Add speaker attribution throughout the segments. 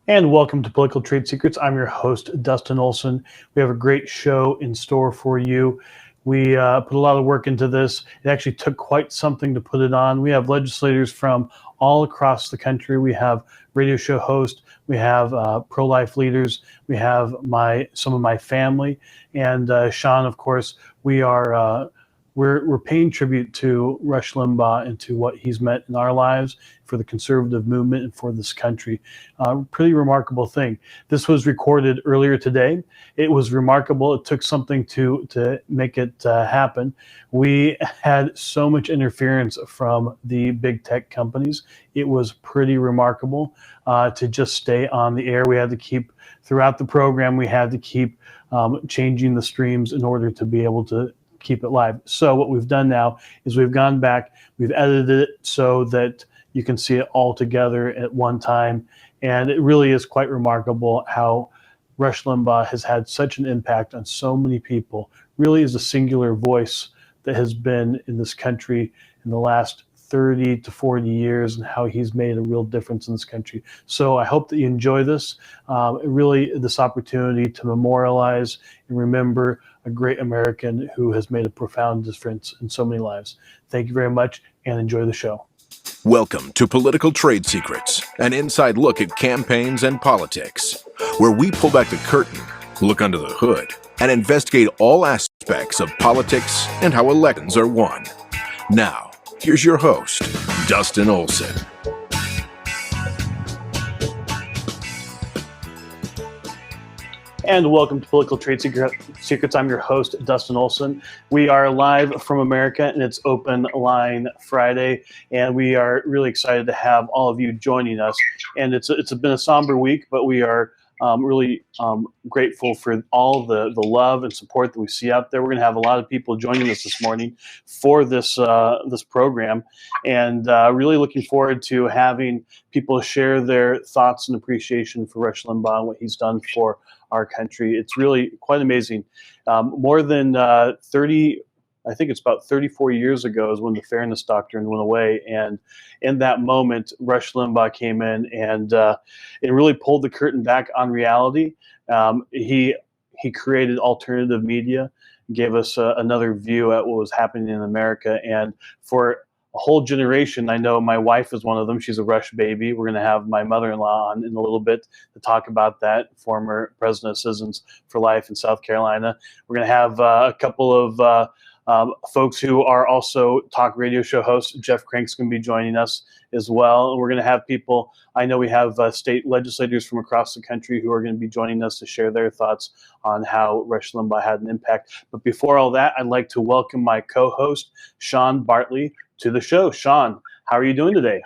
Speaker 1: And welcome to Political Trade Secrets. I'm your host, Dustin Olson. We have a great show in store for you. We put a lot of work into this. It actually took quite something to put it on. We have legislators from all across the country. We have radio show hosts. We have pro-life leaders. We have some of my family. And Sean, of course, we're paying tribute to Rush Limbaugh and to what he's meant in our lives, for the conservative movement, and for this country. Pretty remarkable thing. This was recorded earlier today. It was remarkable. It took something to make it happen. We had so much interference from the big tech companies. It was pretty remarkable to just stay on the air. We had to keep, throughout the program, we had to keep changing the streams in order to be able to keep it live. So what we've done now is we've gone back, we've edited it so that you can see it all together at one time. And it really is quite remarkable how Rush Limbaugh has had such an impact on so many people, really is a singular voice that has been in this country in the last 30 to 40 years, and how he's made a real difference in this country. So I hope that you enjoy this. Really, this opportunity to memorialize and remember a great American who has made a profound difference in so many lives. Thank you very much, and enjoy the show.
Speaker 2: Welcome to Political Trade Secrets, an inside look at campaigns and politics, where we pull back the curtain, look under the hood, and investigate all aspects of politics and how elections are won. Now, here's your host, Dustin Olson.
Speaker 1: And welcome to Political Trade Secrets. I'm your host, Dustin Olson. We are live from America, and it's Open Line Friday, and we are really excited to have all of you joining us. And it's been a somber week, but we are really grateful for all the love and support that we see out there. We're going to have a lot of people joining us this morning for this program, and really looking forward to having people share their thoughts and appreciation for Rush Limbaugh and what he's done for our country. It's really quite amazing. More than 30, I think it's about 34 years ago is when the Fairness Doctrine went away. And in that moment, Rush Limbaugh came in and it really pulled the curtain back on reality. He created alternative media, gave us another view at what was happening in America. And for a whole generation, I know my wife is one of them. She's a Rush baby. We're going to have my mother-in-law on in a little bit to talk about that, former president of Citizens for Life in South Carolina. We're going to have a couple of folks who are also talk radio show hosts. Jeff Crank's going to be joining us as well. And we're going to have people, I know we have state legislators from across the country who are going to be joining us to share their thoughts on how Rush Limbaugh had an impact. But before all that, I'd like to welcome my co-host, Sean Bartley, to the show. Sean, how are you doing today?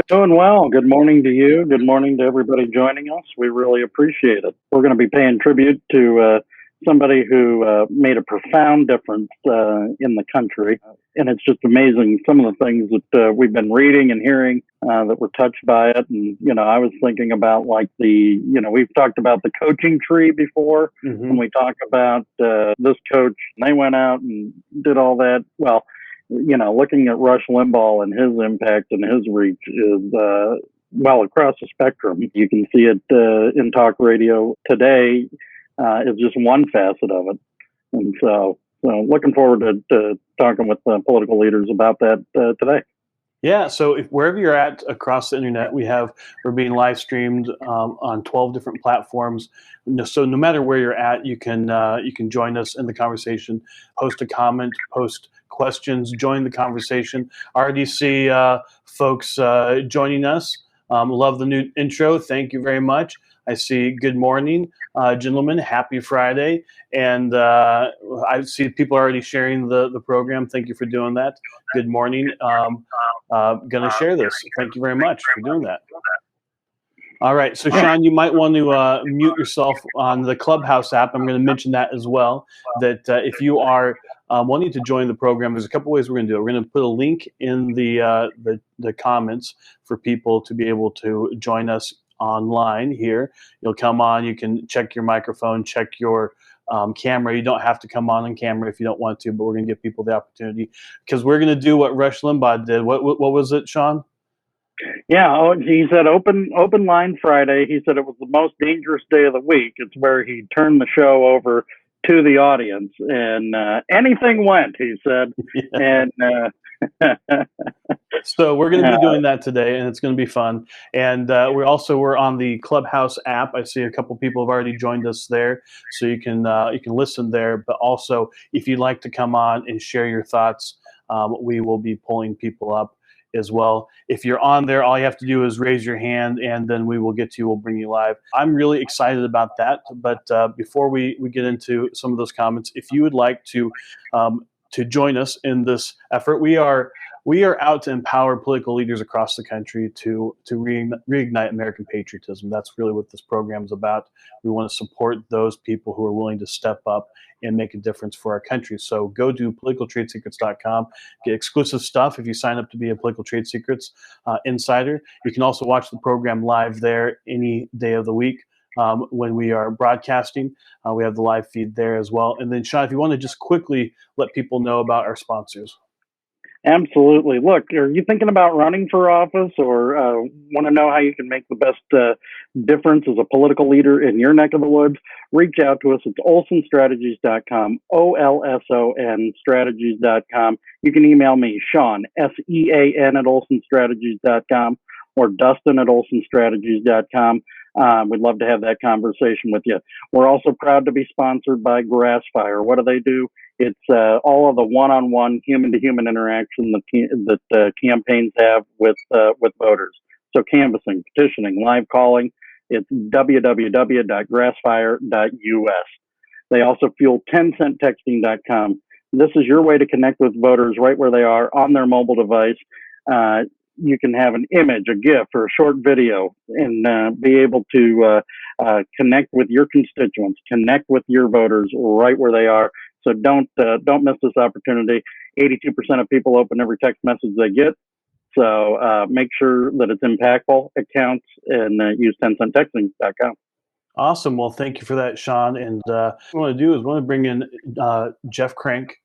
Speaker 3: Doing well. Good morning to you. Good morning to everybody joining us. We really appreciate it. We're going to be paying tribute to somebody who made a profound difference in the country. And it's just amazing some of the things that we've been reading and hearing that were touched by it. And, I was thinking about we've talked about the coaching tree before. Mm-hmm. When we talk about this coach, and they went out and did all that. Well, looking at Rush Limbaugh and his impact and his reach is, across the spectrum. You can see it in talk radio today. Is just one facet of it. And so looking forward to talking with political leaders about that today.
Speaker 1: Yeah, so wherever you're at across the internet, we're being live streamed on 12 different platforms. So no matter where you're at, you can join us in the conversation, post a comment, post questions, join the conversation. I already see folks joining us. Love the new intro. Thank you very much. I see good morning, gentlemen. Happy Friday. And I see people already sharing the program. Thank you for doing that. Good morning. Going to share this. Thank you very much for doing that. All right. So, Sean, you might want to mute yourself on the Clubhouse app. I'm going to mention that as well, that if you are wanting to join the program, there's a couple ways we're going to do it. We're going to put a link in the comments for people to be able to join us online here. You'll come on, you can check your microphone, check your camera. You don't have to come on camera if you don't want to, but we're going to give people the opportunity because we're going to do what Rush Limbaugh did. What was it, Sean?
Speaker 3: Yeah. Oh, he said open line Friday. He said it was the most dangerous day of the week. It's where he turned the show over to the audience, and anything went. He said, and
Speaker 1: So we're going to be doing that today, and it's going to be fun. And we're on the Clubhouse app. I see a couple people have already joined us there, so you can listen there. But also, if you'd like to come on and share your thoughts, we will be pulling people up as well. If you're on there, all you have to do is raise your hand, and then we will get to you. We'll bring you live. I'm really excited about that. But before we get into some of those comments, if you would like to join us in this effort, we are out to empower political leaders across the country to reignite American patriotism. That's really what this program is about. We want to support those people who are willing to step up and make a difference for our country. So go to politicaltradesecrets.com, get exclusive stuff if you sign up to be a Political Trade Secrets insider. You can also watch the program live there any day of the week. When we are broadcasting, we have the live feed there as well. And then, Sean, if you want to just quickly let people know about our sponsors.
Speaker 3: Absolutely. Look, are you thinking about running for office, or want to know how you can make the best difference as a political leader in your neck of the woods? Reach out to us. It's olsonstrategies.com, OLSON strategies.com. You can email me, Sean, SEAN at olsonstrategies.com, or Dustin at olsonstrategies.com. We'd love to have that conversation with you. We're also proud to be sponsored by Grassfire. What do? It's all of the one-on-one, human-to-human interaction that campaigns have with voters. So canvassing, petitioning, live calling. It's www.grassfire.us. They also fuel 10centtexting.com. This is your way to connect with voters right where they are on their mobile device. You can have an image, a GIF, or a short video, and be able to connect with your constituents, connect with your voters right where they are. So don't miss this opportunity. 82% of people open every text message they get. So make sure that it's impactful, it counts, and use 10centtexting.com.
Speaker 1: Awesome. Well, thank you for that, Sean. And what I want to do is bring in Jeff Crank,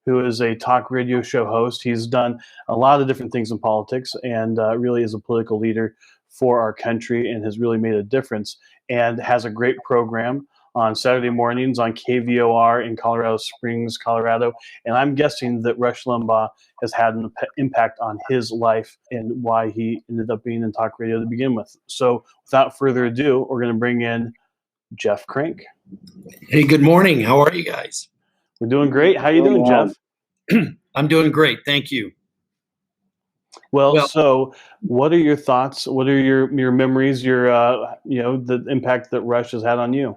Speaker 1: who is a talk radio show host. He's done a lot of different things in politics and really is a political leader for our country and has really made a difference and has a great program on Saturday mornings on KVOR in Colorado Springs, Colorado. And I'm guessing that Rush Limbaugh has had an impact on his life and why he ended up being in talk radio to begin with. So without further ado, we're going to bring in Jeff Crank.
Speaker 4: Hey, good morning. How are you guys?
Speaker 1: We're doing great. How you doing, Jeff?
Speaker 4: I'm doing great. Thank you.
Speaker 1: Well, so what are your thoughts? What are your memories, your the impact that Rush has had on you?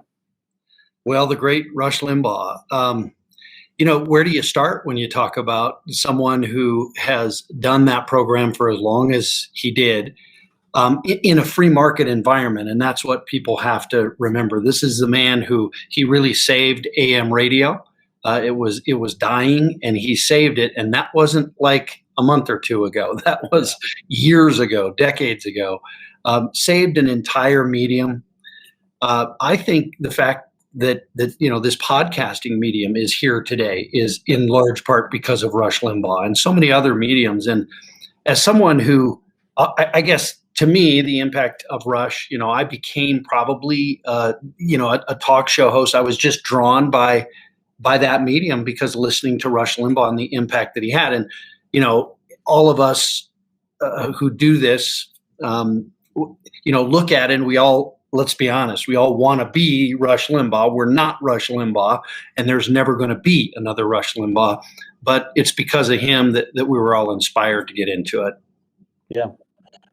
Speaker 4: Well, the great Rush Limbaugh. Where do you start when you talk about someone who has done that program for as long as he did in a free market environment? And that's what people have to remember. This is the man who he really saved AM radio. It was dying, and he saved it. And that wasn't like a month or two ago. That was years ago, decades ago. Saved an entire medium. I think the fact that this podcasting medium is here today is in large part because of Rush Limbaugh and so many other mediums. And as someone who, I guess, to me, the impact of Rush, I became probably, a talk show host. I was just drawn by that medium because listening to Rush Limbaugh and the impact that he had. And, all of us who do this, look at it and we all, let's be honest, we all want to be Rush Limbaugh. We're not Rush Limbaugh, and there's never going to be another Rush Limbaugh. But it's because of him that we were all inspired to get into it.
Speaker 1: Yeah.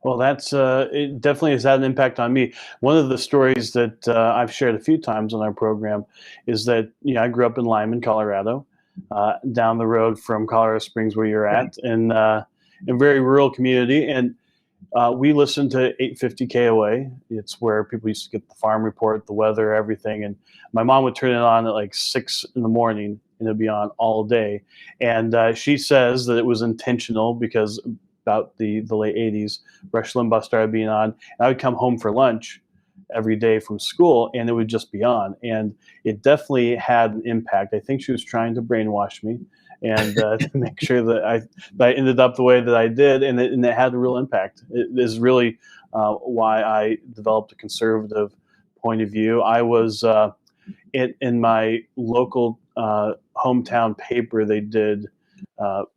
Speaker 1: Well, that's it definitely has had an impact on me. One of the stories that I've shared a few times on our program is that I grew up in Lyman, Colorado, down the road from Colorado Springs, where you're at, in a very rural community, and we listened to 850 KOA. It's where people used to get the farm report, the weather, everything, and my mom would turn it on at like 6 in the morning, and it'd be on all day. And she says that it was intentional because about the late 80s, Rush Limbaugh started being on. And I would come home for lunch every day from school, and it would just be on. And it definitely had an impact. I think she was trying to brainwash me and to make sure that I ended up the way that I did, and it had a real impact. It is really why I developed a conservative point of view. I was in my local hometown paper. They did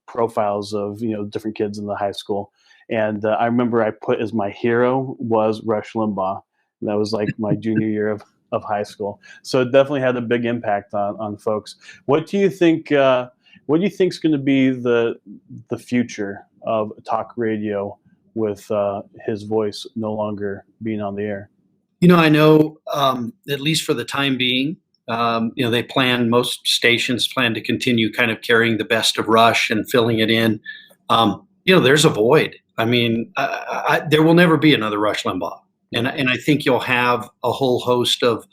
Speaker 1: profiles of different kids in the high school, and I remember I put as my hero was Rush Limbaugh. And that was like my junior year of high school. So it definitely had a big impact on folks. What do you think? What do you think is going to be the future of talk radio with his voice no longer being on the air?
Speaker 4: I know at least for the time being, most stations plan to continue kind of carrying the best of Rush and filling it in. There's a void. I mean, there will never be another Rush Limbaugh. And I think you'll have a whole host of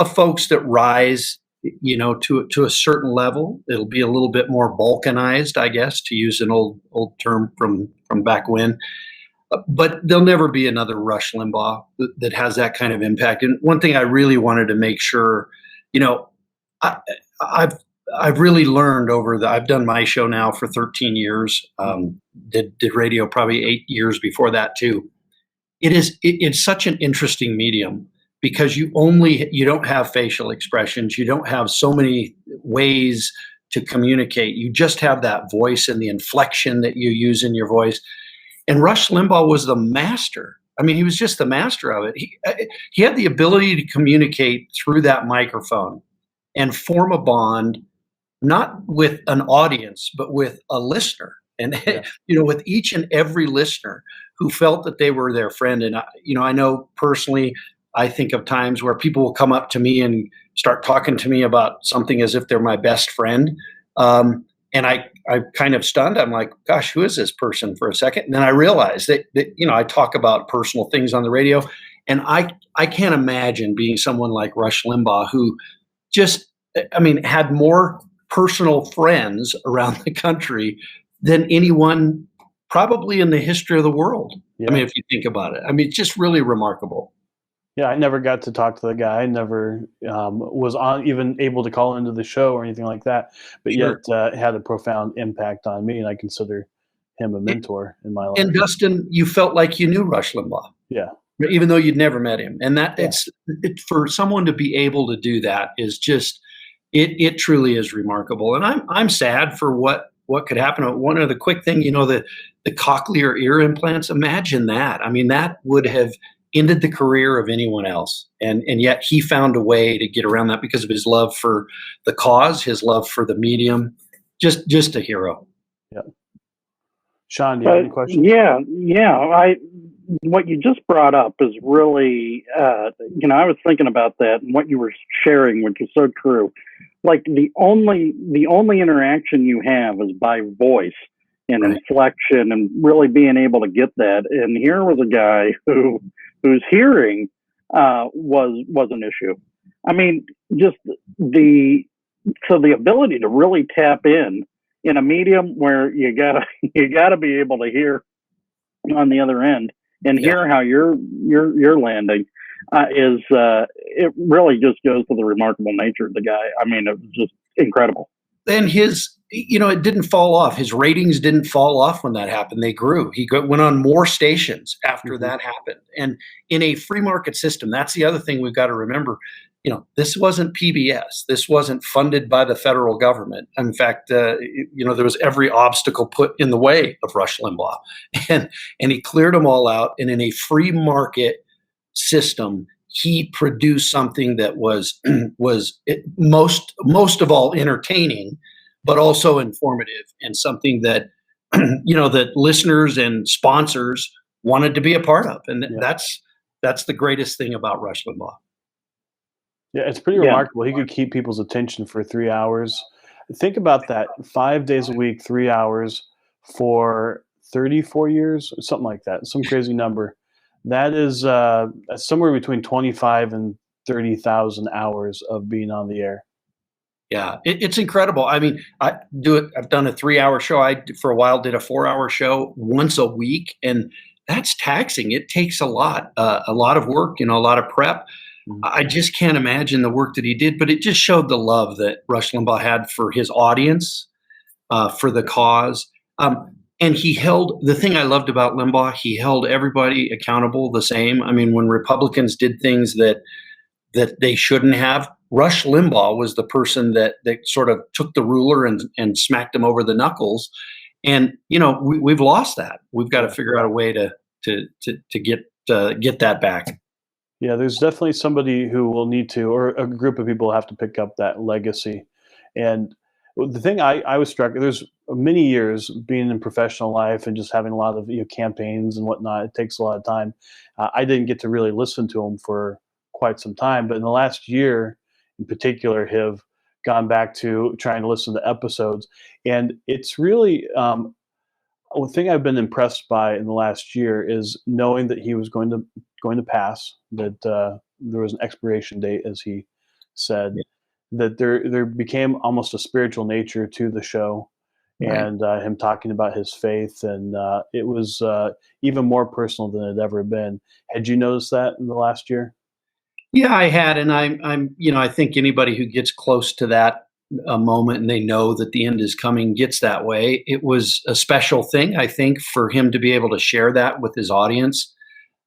Speaker 4: folks that rise, to a certain level. It'll be a little bit more balkanized, I guess, to use an old term from back when. But there'll never be another Rush Limbaugh that has that kind of impact. And one thing I really wanted to make sure, I've really learned I've done my show now for 13 years. Did radio probably 8 years before that too. It's such an interesting medium because you don't have facial expressions. You don't have so many ways to communicate. You just have that voice and the inflection that you use in your voice. And Rush Limbaugh was the master. I mean, he was just the master of it. He had the ability to communicate through that microphone and form a bond, not with an audience, but with a listener. And, with each and every listener who felt that they were their friend. And, I know personally, I think of times where people will come up to me and start talking to me about something as if they're my best friend. And I'm kind of stunned. I'm like, gosh, who is this person for a second? And then I realized that I talk about personal things on the radio, and I can't imagine being someone like Rush Limbaugh who had more personal friends around the country than anyone probably in the history of the world. Yeah. I mean, if you think about it, it's just really remarkable.
Speaker 1: Yeah, I never got to talk to the guy. I never was even able to call into the show or anything like that. But Yet had a profound impact on me, and I consider him a mentor in my life.
Speaker 4: And Dustin, you felt like you knew Rush Limbaugh.
Speaker 1: Yeah.
Speaker 4: Even though you'd never met him. And that it's for someone to be able to do that is just it truly is remarkable. And I'm sad for what could happen. One other quick thing, the cochlear ear implants, imagine that. I mean, that would have ended the career of anyone else. And yet he found a way to get around that because of his love for the cause, his love for the medium. Just a hero.
Speaker 1: Yeah. Sean, do you have any questions?
Speaker 3: Yeah. What you just brought up is really, I was thinking about that and what you were sharing, which is so true. Like the only interaction you have is by voice and inflection and really being able to get that. And here was a guy whose hearing was an issue. I mean, just the ability to really tap in a medium where you gotta be able to hear on the other end and hear how you're landing it really just goes to the remarkable nature of the guy. I mean, it was just incredible.
Speaker 4: And it didn't fall off. His ratings didn't fall off when that happened. They grew. He went on more stations after that happened. And in a free market system, that's the other thing we've got to remember. This wasn't PBS. This wasn't funded by the federal government. In fact, there was every obstacle put in the way of Rush Limbaugh, and he cleared them all out. And in a free market system, he produced something that was most of all entertaining, but also informative, and something that that listeners and sponsors wanted to be a part of. And that's the greatest thing about Rush Limbaugh.
Speaker 1: Yeah, it's pretty remarkable. He could keep people's attention for 3 hours. Think about that: 5 days a week, 3 hours for 34 years, something like that. Some crazy number. That is somewhere between 25 and 30,000 hours of being on the air.
Speaker 4: Yeah, it's incredible. I mean, I do it. I've done a 3 hour show. I, for a while, did a 4 hour show once a week. And that's taxing. It takes a lot of work, a lot of prep. I just can't imagine the work that he did, but it just showed the love that Rush Limbaugh had for his audience, for the cause. And he held, the thing I loved about Limbaugh, he held everybody accountable the same. I mean, when Republicans did things that they shouldn't have, Rush Limbaugh was the person that sort of took the ruler and smacked him over the knuckles. And we've lost that. We've got to figure out a way to get that back.
Speaker 1: Yeah, there's definitely somebody who will need to, or a group of people have to pick up that legacy. And the thing I was struck, there's many years being in professional life and just having a lot of campaigns and whatnot. It takes a lot of time. I didn't get to really listen to him for quite some time, but in the last year, in particular, have gone back to trying to listen to episodes, and it's really one thing I've been impressed by in the last year is knowing that he was going to pass, that there was an expiration date, as he said, that there became almost a spiritual nature to the show, and him talking about his faith, and it was even more personal than it had ever been. Had you noticed that in the last year?
Speaker 4: Yeah, I had, and I'm I think anybody who gets close to that moment and they know that the end is coming gets that way. It was a special thing, I think, for him to be able to share that with his audience,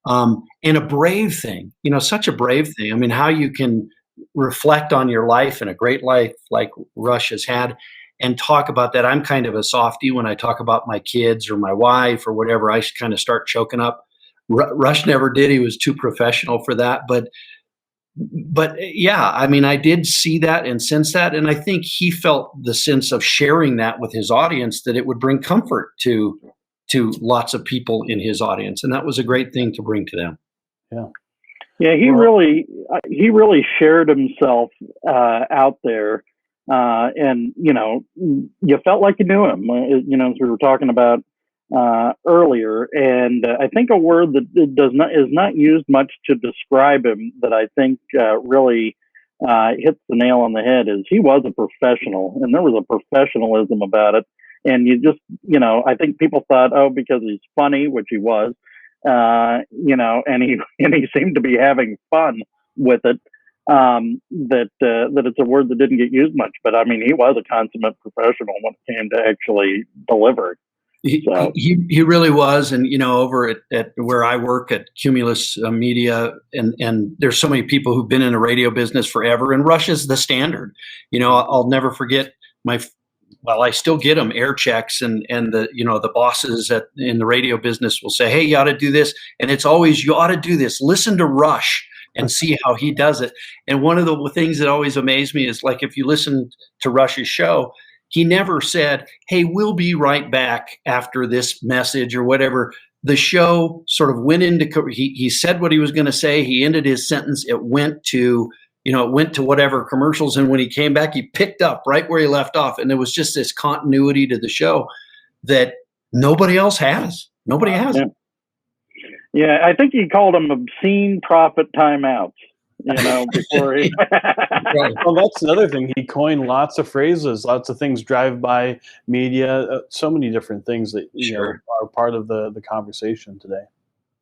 Speaker 4: and a brave thing. Such a brave thing. I mean, how you can reflect on your life and a great life like Rush has had, and talk about that. I'm kind of a softie when I talk about my kids or my wife or whatever. I kind of start choking up. Rush never did. He was too professional for that, but yeah, I mean, I did see that and sense that, and I think he felt the sense of sharing that with his audience, that it would bring comfort to lots of people in his audience, and that was a great thing to bring to them.
Speaker 3: Yeah, he really shared himself out there, and you felt like you knew him. As we were talking about earlier, and I think a word that is not used much to describe him, that I think really hits the nail on the head, is he was a professional, and there was a professionalism about it. And you just, I think people thought, oh, because he's funny, which he was, and he seemed to be having fun with it, that it's a word that didn't get used much. But I mean, he was a consummate professional when it came to actually delivering.
Speaker 4: He really was. And over at where I work at Cumulus Media, and there's so many people who've been in the radio business forever, and Rush is the standard. I'll never forget I still get them, air checks, and the bosses in the radio business will say, hey, you ought to do this, and it's always, you ought to do this, listen to Rush and see how he does it. And one of the things that always amazed me is, like, if you listen to Rush's show, he never said, hey, we'll be right back after this message or whatever. The show sort of went into, he said what he was going to say. He ended his sentence. It went to whatever commercials. And when he came back, he picked up right where he left off. And there was just this continuity to the show that nobody else has. Nobody has.
Speaker 3: Yeah, I think he called them obscene profit timeouts. Before he.
Speaker 1: Right. Well, that's another thing. He coined lots of phrases, lots of things, drive-by media, so many different things that are part of the conversation today.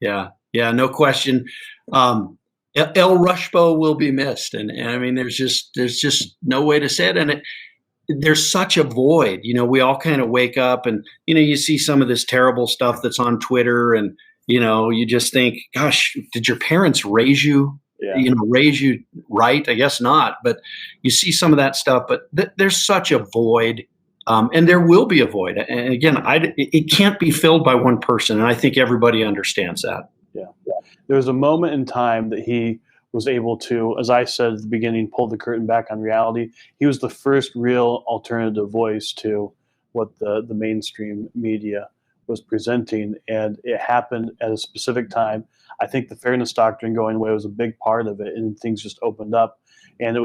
Speaker 4: Yeah, no question. El Rushbo will be missed, and I mean, there's just no way to say it. And there's such a void. We all kind of wake up, and you see some of this terrible stuff that's on Twitter, and you just think, gosh, did your parents raise you? Raise you right? I guess not. But you see some of that stuff. But there's such a void, and there will be a void. And again, it can't be filled by one person. And I think everybody understands that.
Speaker 1: Yeah. There was a moment in time that he was able to, as I said at the beginning, pull the curtain back on reality. He was the first real alternative voice to what the mainstream media was presenting, and it happened at a specific time. I think the fairness doctrine going away was a big part of it, and things just opened up. And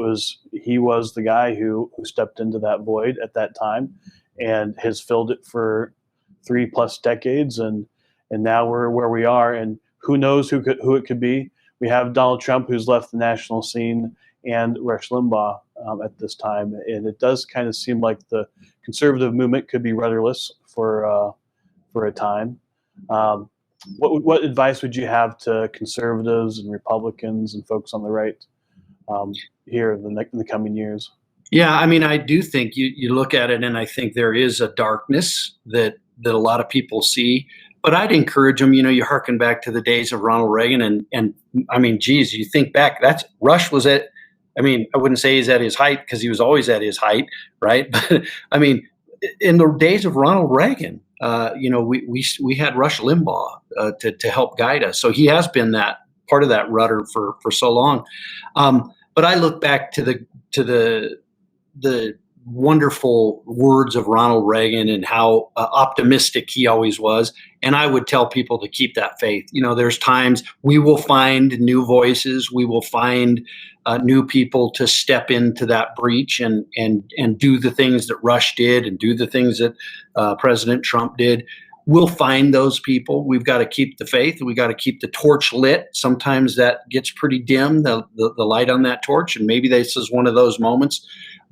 Speaker 1: he was the guy who stepped into that void at that time, and has filled it for 3+ decades. And now we're where we are, and who knows who it could be. We have Donald Trump, who's left the national scene, and Rush Limbaugh at this time, and it does kind of seem like the conservative movement could be rudderless for a time. What advice would you have to conservatives and Republicans and folks on the right here in the coming years?
Speaker 4: Yeah, I mean, I do think you look at it, and I think there is a darkness that a lot of people see. But I'd encourage them. You hearken back to the days of Ronald Reagan, and I mean, geez, you think back. Rush was at. I mean, I wouldn't say he's at his height because he was always at his height, right? But I mean, in the days of Ronald Reagan, we had Rush Limbaugh to help guide us. So he has been that part of that rudder for so long. But I look back to the wonderful words of Ronald Reagan and how optimistic he always was. And I would tell people to keep that faith. There's times we will find new voices. We will find new people to step into that breach and do the things that Rush did and do the things that President Trump did. We'll find those people. We've got to keep the faith. We got to keep the torch lit. Sometimes that gets pretty dim, the light on that torch. And maybe this is one of those moments.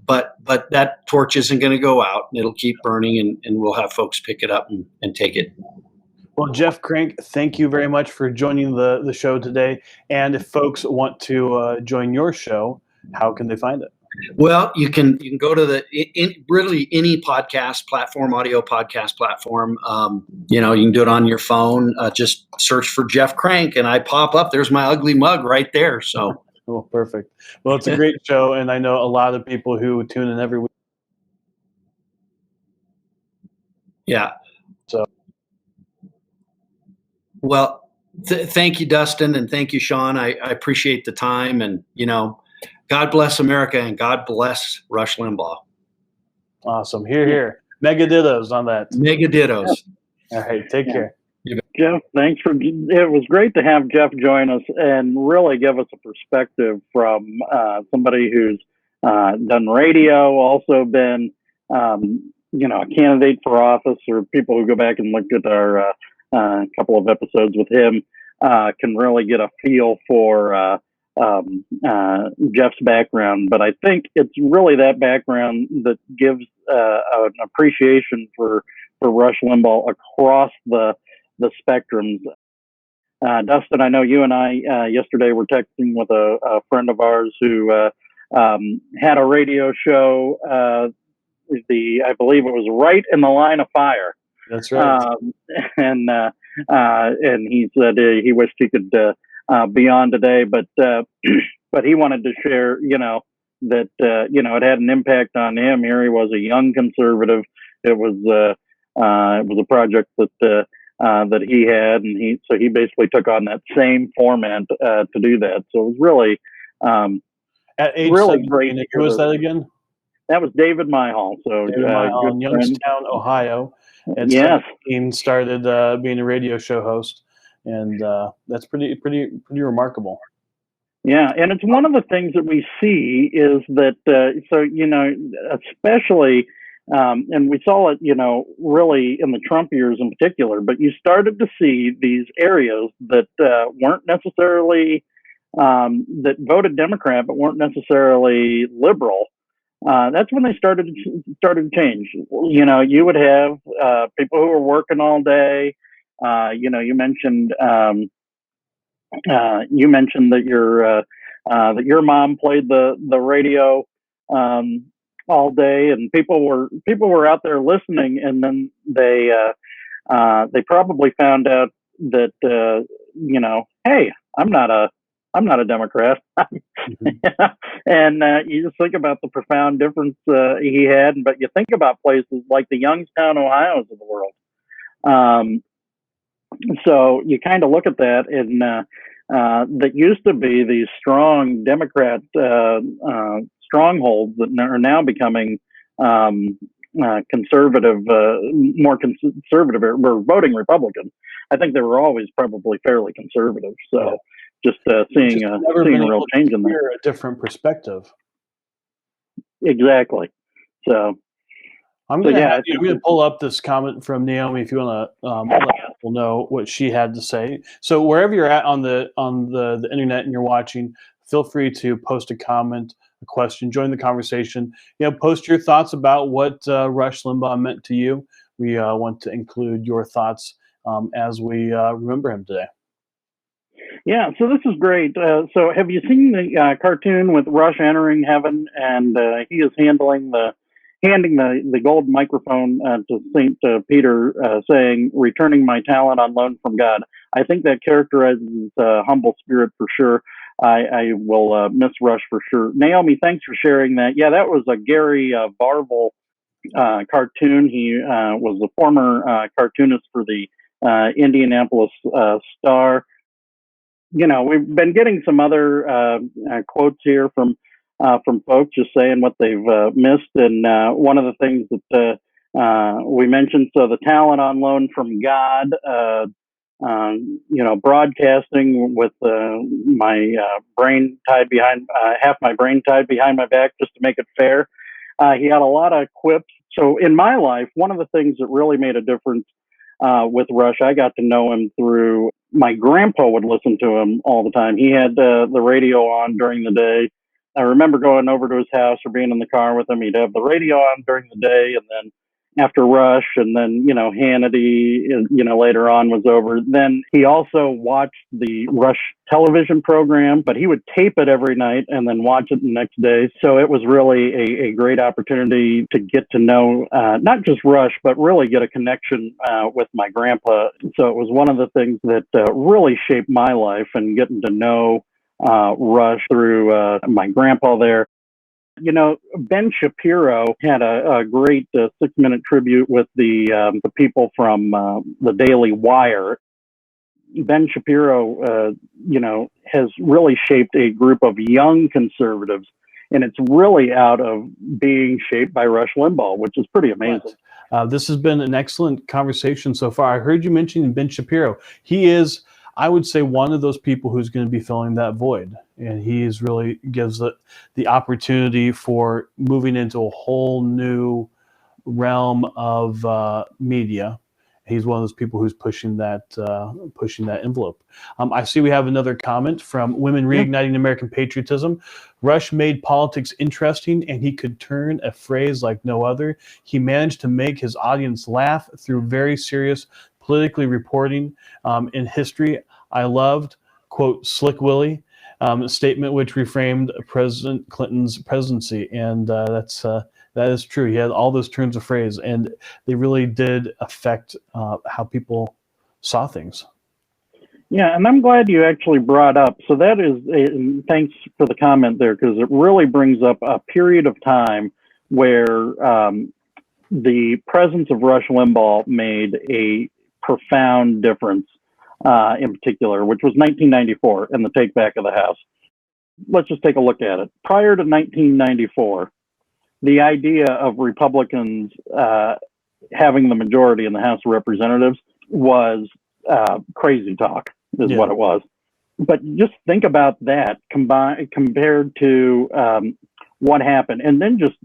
Speaker 4: But that torch isn't going to go out. It'll keep burning, and we'll have folks pick it up and take it.
Speaker 1: Well, Jeff Crank, thank you very much for joining the show today. And if folks want to join your show, how can they find it?
Speaker 4: Well, you can go to really any podcast platform, audio podcast platform. You can do it on your phone. Just search for Jeff Crank, and I pop up. There's my ugly mug right there. So.
Speaker 1: Oh, perfect. Well, it's a great show, and I know a lot of people who tune in every week.
Speaker 4: Yeah.
Speaker 1: So.
Speaker 4: Well, thank you, Dustin, and thank you, Sean. I appreciate the time, and God bless America, and God bless Rush Limbaugh.
Speaker 1: Awesome. Here. Mega dittos on that.
Speaker 4: Mega dittos.
Speaker 1: All right. Take care.
Speaker 3: Jeff, thanks it was great to have Jeff join us and really give us a perspective from somebody who's done radio, also been, a candidate for office, or people who go back and look at our couple of episodes with him can really get a feel for Jeff's background. But I think it's really that background that gives an appreciation for Rush Limbaugh across the spectrums. Dustin, I know you and I yesterday were texting with a friend of ours who had a radio show. I believe it was Right in the Line of Fire.
Speaker 1: That's right.
Speaker 3: And he said he wished he could be on today, but he wanted to share, that it had an impact on him. Here he was, a young conservative. It was a project that he had, and he basically took on that same format to do that. So it was really
Speaker 1: at age
Speaker 3: really great.
Speaker 1: Who was that again?
Speaker 3: That was David Myhall. So
Speaker 1: David Myhall in Youngstown, Ohio. And
Speaker 3: yes,
Speaker 1: he started being a radio show host, and that's pretty remarkable.
Speaker 3: Yeah, and it's one of the things that we see is that especially. And we saw it, really in the Trump years in particular, but you started to see these areas that weren't necessarily, that voted Democrat, but weren't necessarily liberal. That's when they started to change. You would have people who were working all day. You mentioned that your mom played the radio all day, and people were out there listening, and then they probably found out that hey, I'm not a Democrat. And you just think about the profound difference he had, but you think about places like the Youngstown, Ohio's of the world. So you kind of look at that, and that used to be these strong Democrat strongholds that are now becoming conservative, more conservative, or voting Republican. I think they were always probably fairly conservative. So just seeing a real change in there.
Speaker 1: A different perspective.
Speaker 3: Exactly. So
Speaker 1: I'm going to pull up this comment from Naomi if you want to let people know what she had to say. So wherever you're at on the internet and you're watching, feel free to post a comment, a question, join the conversation. Post your thoughts about what Rush Limbaugh meant to you. We want to include your thoughts as we remember him today.
Speaker 3: Yeah, so this is great. So have you seen the cartoon with Rush entering heaven, and he is handing the gold microphone to Saint Peter, saying, "Returning my talent on loan from God." I think that characterizes humble spirit for sure. I will miss Rush for sure. Naomi, thanks for sharing that. Yeah, that was a Gary Barville cartoon. He was a former cartoonist for the Indianapolis Star. You know, we've been getting some other quotes here from folks just saying what they've missed, and one of the things that we mentioned, so the talent on loan from God, you know, broadcasting with my brain tied behind, half my brain tied behind my back just to make it fair. He had a lot of quips. So in my life, one of the things that really made a difference with Rush, I got to know him through my grandpa would listen to him all the time. He had the radio on during the day. I remember going over to his house or being in the car with him. He'd have the radio on during the day, and then after Rush, and then, you know, Hannity, you know, later on was over. Then he also watched the Rush television program, but he would tape it every night and then watch it the next day. So it was really a great opportunity to get to know not just Rush, but really get a connection with my grandpa. So it was one of the things that really shaped my life, and getting to know Rush through my grandpa there. You know, Ben Shapiro had a great 6-minute tribute with the people from the Daily Wire. Ben Shapiro, you know, has really shaped a group of young conservatives, and it's really out of being shaped by Rush Limbaugh, which is pretty amazing.
Speaker 1: This has been an excellent conversation so far. I heard you mention Ben Shapiro. He is, I would say, one of those people who's going to be filling that void. And he is really gives the opportunity for moving into a whole new realm of media. He's one of those people who's pushing that envelope. I see we have another comment from Women Reigniting American Patriotism. Rush made politics interesting, and he could turn a phrase like no other. He managed to make his audience laugh through very serious politically reporting in history. I loved, quote, Slick Willie, statement which reframed President Clinton's presidency. And that is true. He had all those turns of phrase, and they really did affect how people saw things.
Speaker 3: Yeah, and I'm glad you actually brought up. So that is, thanks for the comment there, because it really brings up a period of time where the presence of Rush Limbaugh made a profound difference in particular, which was 1994 and the take back of the House. Let's just take a look at it. Prior to 1994, the idea of Republicans having the majority in the House of Representatives was crazy talk, is what it was. But just think about that compared to what happened. And then just,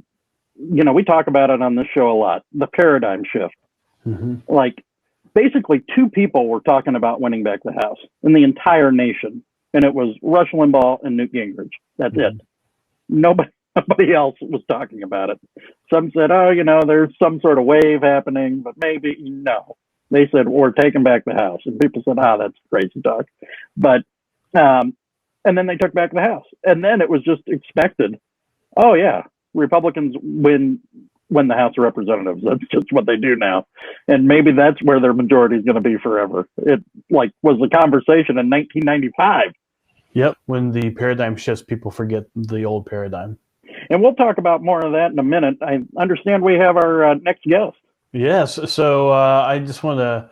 Speaker 3: you know, we talk about it on this show a lot, the paradigm shift. Mm-hmm. Like, basically, two people were talking about winning back the House in the entire nation, and it was Rush Limbaugh and Newt Gingrich. That's it. Nobody else was talking about it. Some said, oh, you know, there's some sort of wave happening, but maybe no. They said, we're taking back the House. And people said, that's crazy talk. But, and then they took back the House. And then it was just expected. Oh, yeah, Republicans win the House of Representatives. That's just what they do now. And maybe that's where their majority is going to be forever. It was the conversation in 1995.
Speaker 1: Yep. When the paradigm shifts, people forget the old paradigm.
Speaker 3: And we'll talk about more of that in a minute. I understand we have our next guest.
Speaker 1: Yes. So I just want to,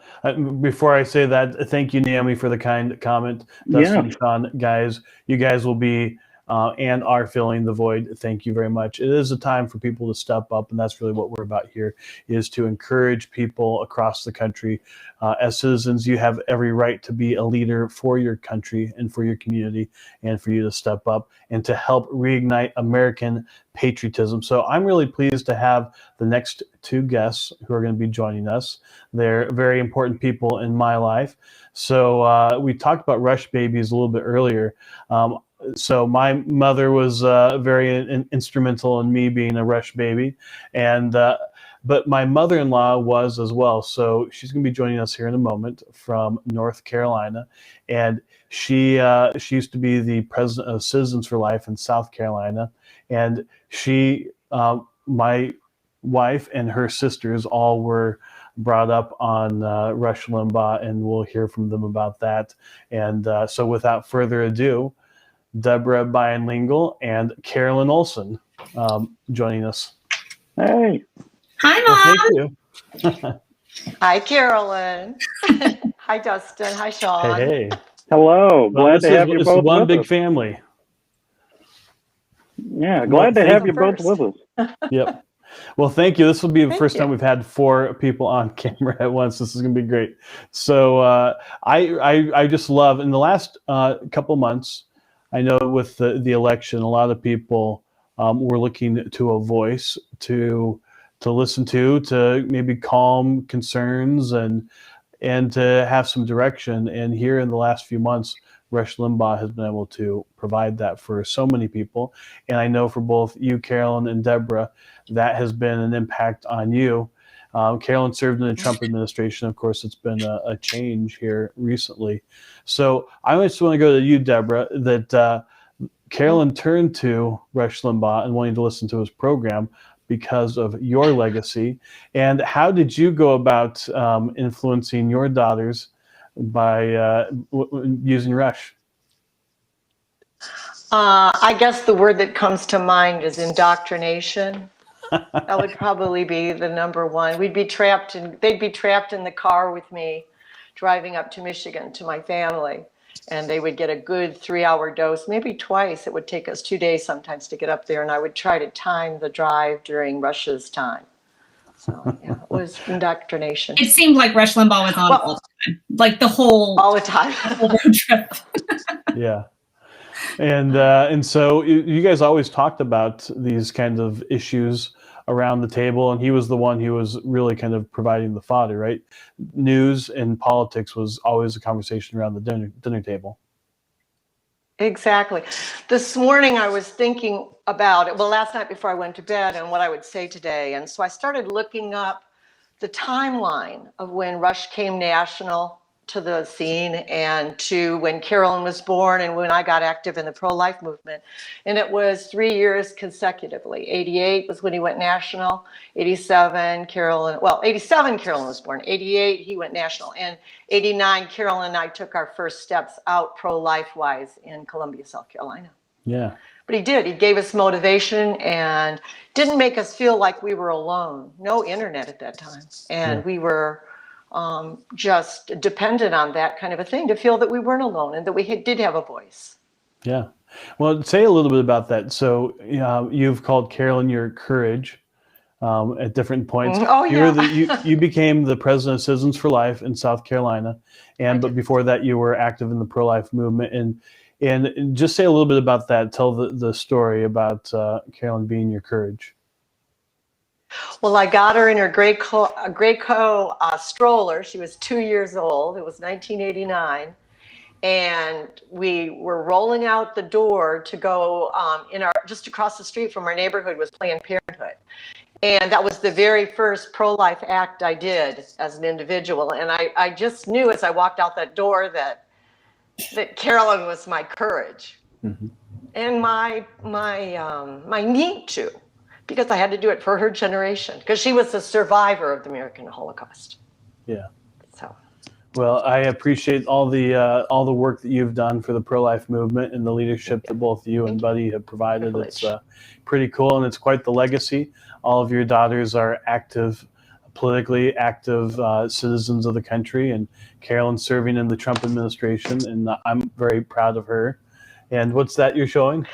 Speaker 1: before I say that, thank you, Naomi, for the kind comment. Dustin, Sean, guys, you guys will be and are filling the void. Thank you very much. It is a time for people to step up, and that's really what we're about here, is to encourage people across the country. As citizens, you have every right to be a leader for your country and for your community, and for you to step up and to help reignite American patriotism. So I'm really pleased to have the next two guests who are going to be joining us. They're very important people in my life. So we talked about Rush Babies a little bit earlier. So my mother was very instrumental in me being a Rush baby, and but my mother-in-law was as well. So she's going to be joining us here in a moment from North Carolina, and she used to be the president of Citizens for Life in South Carolina, and my wife and her sisters all were brought up on Rush Limbaugh, and we'll hear from them about that. And so without further ado, Deborah Bian-Lingle and Carolyn Olson joining us.
Speaker 3: Hey.
Speaker 5: Hi, Mom.
Speaker 1: Well, thank you.
Speaker 5: Hi, Carolyn. Hi, Dustin. Hi, Sean.
Speaker 1: Hey.
Speaker 3: Hello. Glad to have you
Speaker 1: This
Speaker 3: both
Speaker 1: is one
Speaker 3: with
Speaker 1: big
Speaker 3: us.
Speaker 1: family.
Speaker 3: Yeah, glad to have you both with us.
Speaker 1: Yep. Well, thank you. This will be the
Speaker 5: Thank
Speaker 1: first time
Speaker 5: you.
Speaker 1: we've had 4 people on camera at once. This is going to be great. So I just love, in the last couple months, I know with the election, a lot of people were looking to a voice to listen to maybe calm concerns and to have some direction. And here in the last few months, Rush Limbaugh has been able to provide that for so many people. And I know for both you, Carolyn, and Deborah, that has been an impact on you. Carolyn served in the Trump administration. Of course, it's been a change here recently. So I just want to go to you, Deborah, that Carolyn turned to Rush Limbaugh and wanted to listen to his program because of your legacy. And how did you go about influencing your daughters by using Rush?
Speaker 5: I guess the word that comes to mind is indoctrination. That would probably be the number one. They'd be trapped in the car with me, driving up to Michigan to my family, and they would get a good 3-hour dose, maybe twice. It would take us 2 days sometimes to get up there, and I would try to time the drive during Rush's time. So yeah, it was indoctrination.
Speaker 6: It seemed like Rush Limbaugh was on all the time, like the whole
Speaker 5: all the time.
Speaker 6: whole road trip.
Speaker 1: Yeah. And so you guys always talked about these kinds of issues around the table, and he was the one who was really kind of providing the fodder, right? News and politics was always a conversation around the dinner table.
Speaker 5: Exactly. This morning I was thinking about it, well, last night before I went to bed, and what I would say today. And so I started looking up the timeline of when Rush came national to the scene and to when Carolyn was born and when I got active in the pro-life movement. And it was 3 years consecutively. 88 was when he went national. 87, Carolyn was born. 88, he went national. And 89, Carolyn and I took our first steps out pro-life wise in Columbia, South Carolina.
Speaker 1: Yeah.
Speaker 5: But he did. He gave us motivation and didn't make us feel like we were alone. No internet at that time. And we were just dependent on that kind of a thing to feel that we weren't alone and that we did have a voice.
Speaker 1: Yeah. Well, say a little bit about that. So you've called Carolyn your courage at different points.
Speaker 5: Oh, yeah.
Speaker 1: You became the president of Citizens for Life in South Carolina. But before that, you were active in the pro-life movement. And just say a little bit about that. Tell the story about Carolyn being your courage.
Speaker 5: Well, I got her in her Graco stroller. She was 2 years old. It was 1989. And we were rolling out the door to go just across the street from our neighborhood was Planned Parenthood. And that was the very first pro-life act I did as an individual. And I just knew as I walked out that door that Carolyn was my courage and my need to. Because I had to do it for her generation, because she was a survivor of the American Holocaust.
Speaker 1: Yeah.
Speaker 5: So.
Speaker 1: Well, I appreciate all the work that you've done for the pro-life movement and the leadership that both you and Buddy have provided. It's pretty cool, and it's quite the legacy. All of your daughters are politically active citizens of the country, and Carolyn's serving in the Trump administration, and I'm very proud of her. And what's that you're showing?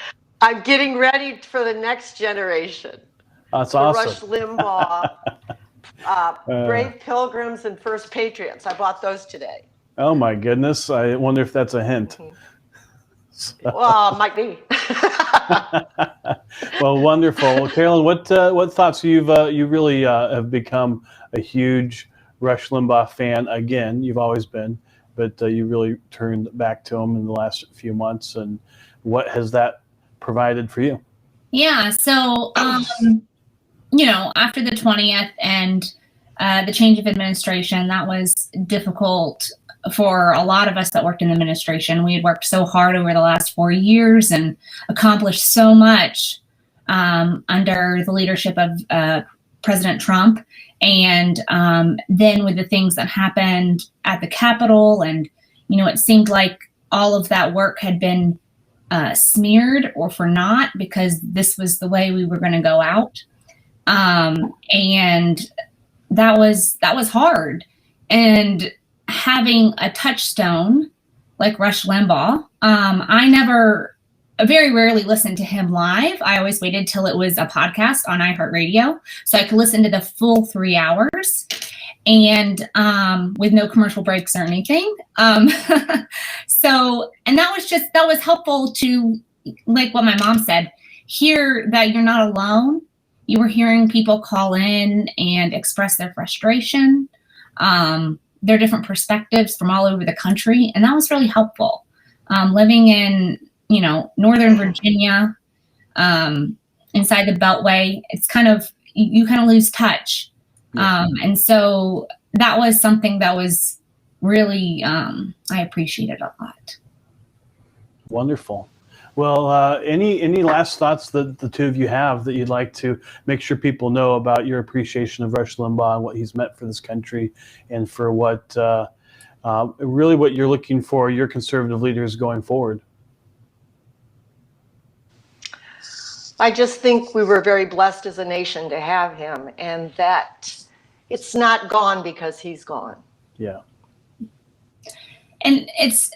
Speaker 5: I'm getting ready for the next generation.
Speaker 1: That's
Speaker 5: the
Speaker 1: awesome.
Speaker 5: Rush Limbaugh, Brave Pilgrims and First Patriots. I bought those today.
Speaker 1: Oh my goodness! I wonder if that's a hint.
Speaker 5: Well, might be.
Speaker 1: Well, wonderful. Well, Carolyn, what thoughts you really have become a huge Rush Limbaugh fan again? You've always been, but you really turned back to him in the last few months. And what has that provided for you?
Speaker 6: Yeah. So, after the 20th and the change of administration, that was difficult for a lot of us that worked in the administration. We had worked so hard over the last 4 years and accomplished so much under the leadership of President Trump. And then with the things that happened at the Capitol, and, it seemed like all of that work had been smeared or for naught, because this was the way we were going to go out. And that was hard. And having a touchstone like Rush Limbaugh, I very rarely listened to him live. I always waited till it was a podcast on iHeartRadio so I could listen to the full 3 hours, and with no commercial breaks or anything. So, and that was helpful to, like what my mom said, hear that you're not alone. You were hearing people call in and express their frustration, their different perspectives from all over the country. And that was really helpful. Living in, Northern Virginia, inside the Beltway, it's you kind of lose touch. And so that was something that was really, I appreciated a lot.
Speaker 1: Wonderful. Well, any last thoughts that the two of you have that you'd like to make sure people know about your appreciation of Rush Limbaugh and what he's meant for this country, and for what really what you're looking for your conservative leaders going forward?
Speaker 5: I just think we were very blessed as a nation to have him, and that it's not gone because he's gone.
Speaker 1: Yeah.
Speaker 6: And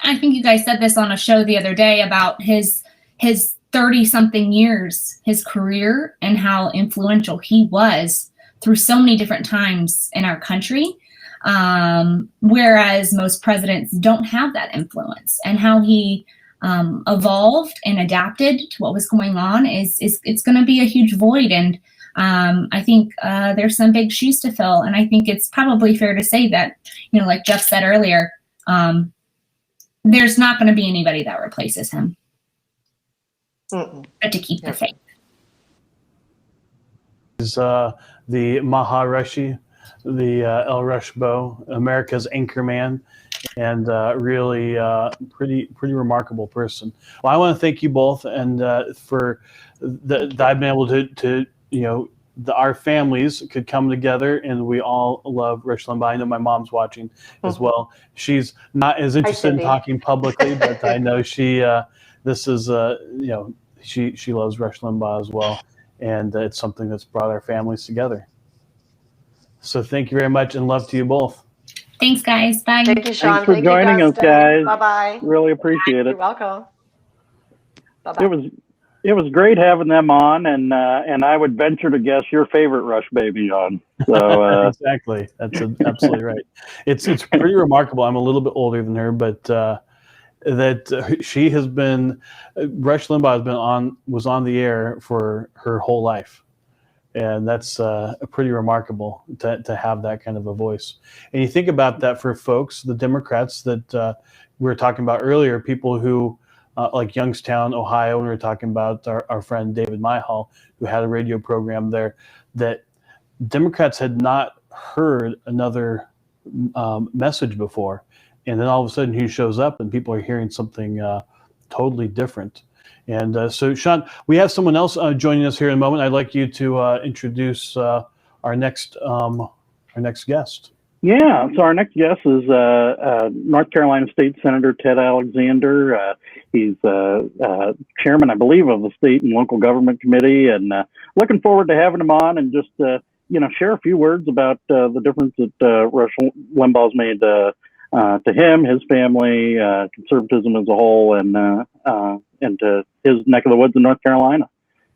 Speaker 6: I think you guys said this on a show the other day about his 30-something years, his career, and how influential he was through so many different times in our country. Whereas most presidents don't have that influence, and how he evolved and adapted to what was going on it's going to be a huge void. And I think there's some big shoes to fill. And I think it's probably fair to say that, like Jeff said earlier, there's not going to be anybody that replaces him. But to keep the faith.
Speaker 1: Is the Maharishi, the El Rushbo, America's Anchorman, and really pretty remarkable person. Well, I want to thank you both, and for that I've been able to our families could come together, and we all love Rush Limbaugh. I know my mom's watching as well. She's not as interested in talking publicly, but I know she she loves Rush Limbaugh as well, and it's something that's brought our families together. So thank you very much, and love to you both.
Speaker 6: Thanks, guys. Bye.
Speaker 5: Thank you, Sean.
Speaker 3: Thanks for joining us, guys.
Speaker 5: Bye-bye.
Speaker 3: Really appreciate it.
Speaker 5: You're welcome. Bye-bye.
Speaker 3: It was great having them on, and I would venture to guess your favorite Rush baby on. So
Speaker 1: exactly, that's absolutely right. It's pretty remarkable. I'm a little bit older than her, but that she has been Rush Limbaugh was on the air for her whole life, and that's pretty remarkable to have that kind of a voice. And you think about that for folks, the Democrats that we were talking about earlier, people who. Like Youngstown, Ohio, and we were talking about our friend David Myhall, who had a radio program there, that Democrats had not heard another message before. And then all of a sudden he shows up and people are hearing something totally different. And so, Sean, we have someone else joining us here in a moment. I'd like you to introduce our next guest.
Speaker 3: Yeah, so our next guest is North Carolina State Senator Ted Alexander. He's chairman, I believe, of the State and Local Government Committee, and looking forward to having him on and just share a few words about the difference that Rush Limbaugh's made to him, his family, conservatism as a whole, and to his neck of the woods in North Carolina.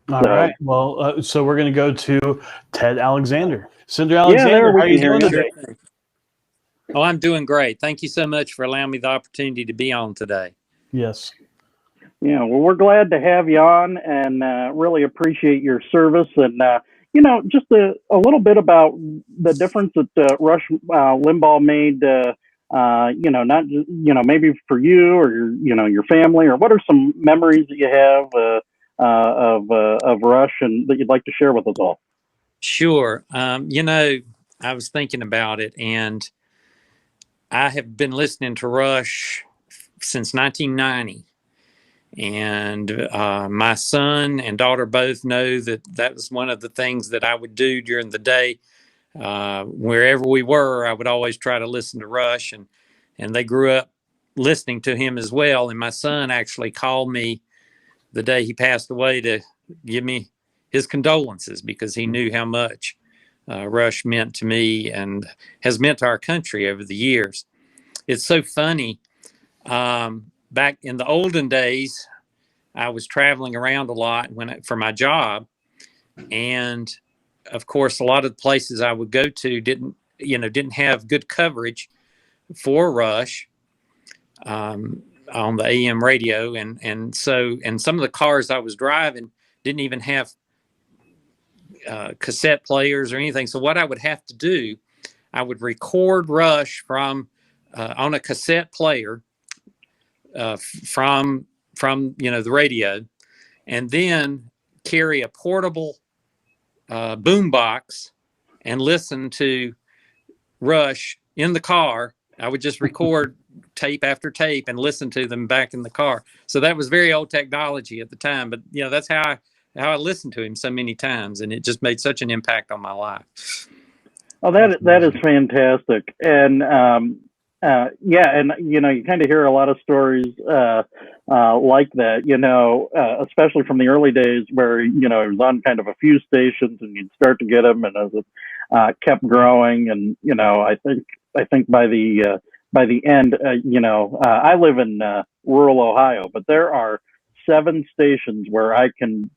Speaker 1: All right. Well, so we're going to go to Ted Alexander. Senator Alexander, how are you doing today?
Speaker 7: Oh, I'm doing great. Thank you so much for allowing me the opportunity to be on today.
Speaker 1: Yes.
Speaker 3: Yeah, well, we're glad to have you on, and really appreciate your service. And, just a little bit about the difference that Rush Limbaugh made not just, maybe for you or your family, or what are some memories that you have of Rush and that you'd like to share with us all?
Speaker 7: Sure. I was thinking about it, and I have been listening to Rush since 1990. And my son and daughter both know that was one of the things that I would do during the day. Wherever we were, I would always try to listen to Rush, and they grew up listening to him as well. And my son actually called me the day he passed away to give me his condolences, because he knew how much Rush meant to me and has meant to our country over the years. It's so funny. Back in the olden days, I was traveling around a lot for my job, and of course, a lot of the places I would go to didn't have good coverage for Rush on the AM radio, and some of the cars I was driving didn't even have cassette players or anything. So what I would have to do, I would record Rush from on a cassette player from the radio, and then carry a portable boom box and listen to Rush in the car. I would just record tape after tape and listen to them back in the car. So that was very old technology at the time, but that's how I listened to him so many times, and it just made such an impact on my life.
Speaker 3: Oh, that is fantastic. And and you kind of hear a lot of stories like that, especially from the early days where it was on kind of a few stations, and you'd start to get them, and as it kept growing, and I think by the end, I live in rural Ohio, but there are 7 stations where I'm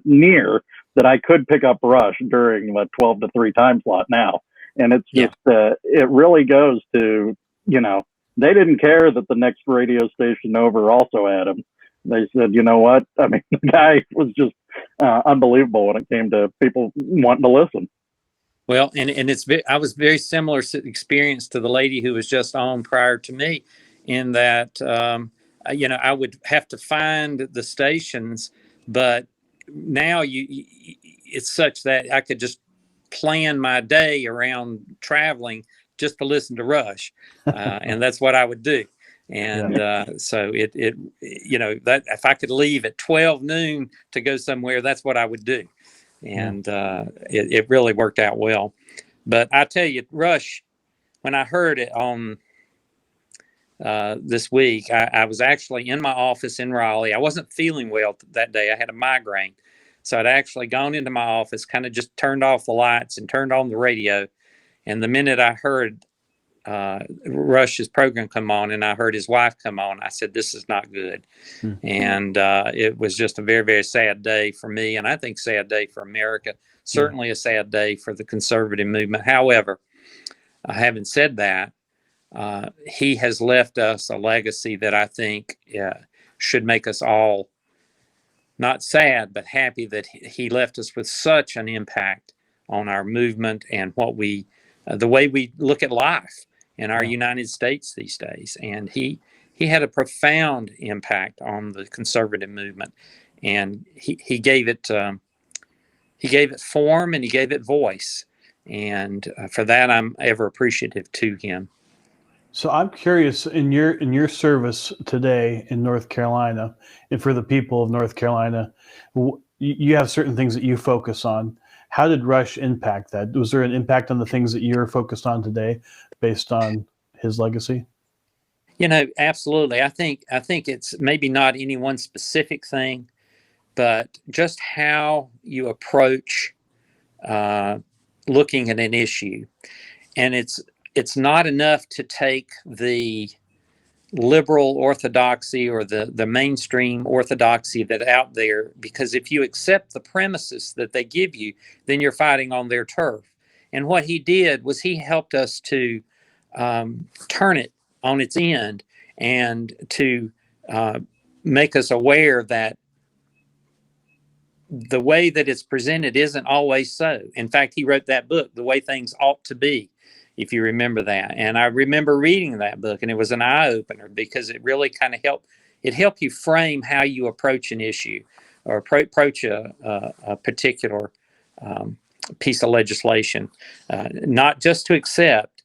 Speaker 3: near that I could pick up Rush during the 12 to 3 time slot now. And it's just, it really goes to, they didn't care that the next radio station over also had him. They said, you know what? I mean, the guy was just unbelievable when it came to people wanting to listen.
Speaker 7: Well, and I was very similar experience to the lady who was just on prior to me, in that, I would have to find the stations, but now it's such that I could just plan my day around traveling just to listen to Rush, and that's what I would do. And so that if I could leave at 12 noon to go somewhere, that's what I would do. And it really worked out well. But I tell you, Rush, when I heard it on this week, I was actually in my office in Raleigh. I wasn't feeling well that day. I had a migraine. So I'd actually gone into my office, kind of just turned off the lights and turned on the radio. And the minute I heard Rush's program come on, and I heard his wife come on, I said, this is not good. And it was just a very, very sad day for me, and I think sad day for America, certainly a sad day for the conservative movement. However, having said that, he has left us a legacy that I think should make us all not sad, but happy that he left us with such an impact on our movement and what the way we look at life in our United States these days. And he had a profound impact on the conservative movement, and he gave it form, and he gave it voice. And for that, I'm ever appreciative to him.
Speaker 1: So I'm curious, in your service today in North Carolina, and for the people of North Carolina, you have certain things that you focus on. How did Rush impact that? Was there an impact on the things that you're focused on today based on his legacy?
Speaker 7: Absolutely. I think it's maybe not any one specific thing, but just how you approach looking at an issue. And it's not enough to take the liberal orthodoxy or the mainstream orthodoxy that's out there, because if you accept the premises that they give you, then you're fighting on their turf. And what he did was he helped us to turn it on its end, and to make us aware that the way that it's presented isn't always so. In fact, he wrote that book, The Way Things Ought to Be. if you remember that. And I remember reading that book, and it was an eye-opener because it really kind of helped you frame how you approach an issue or approach a particular piece of legislation, not just to accept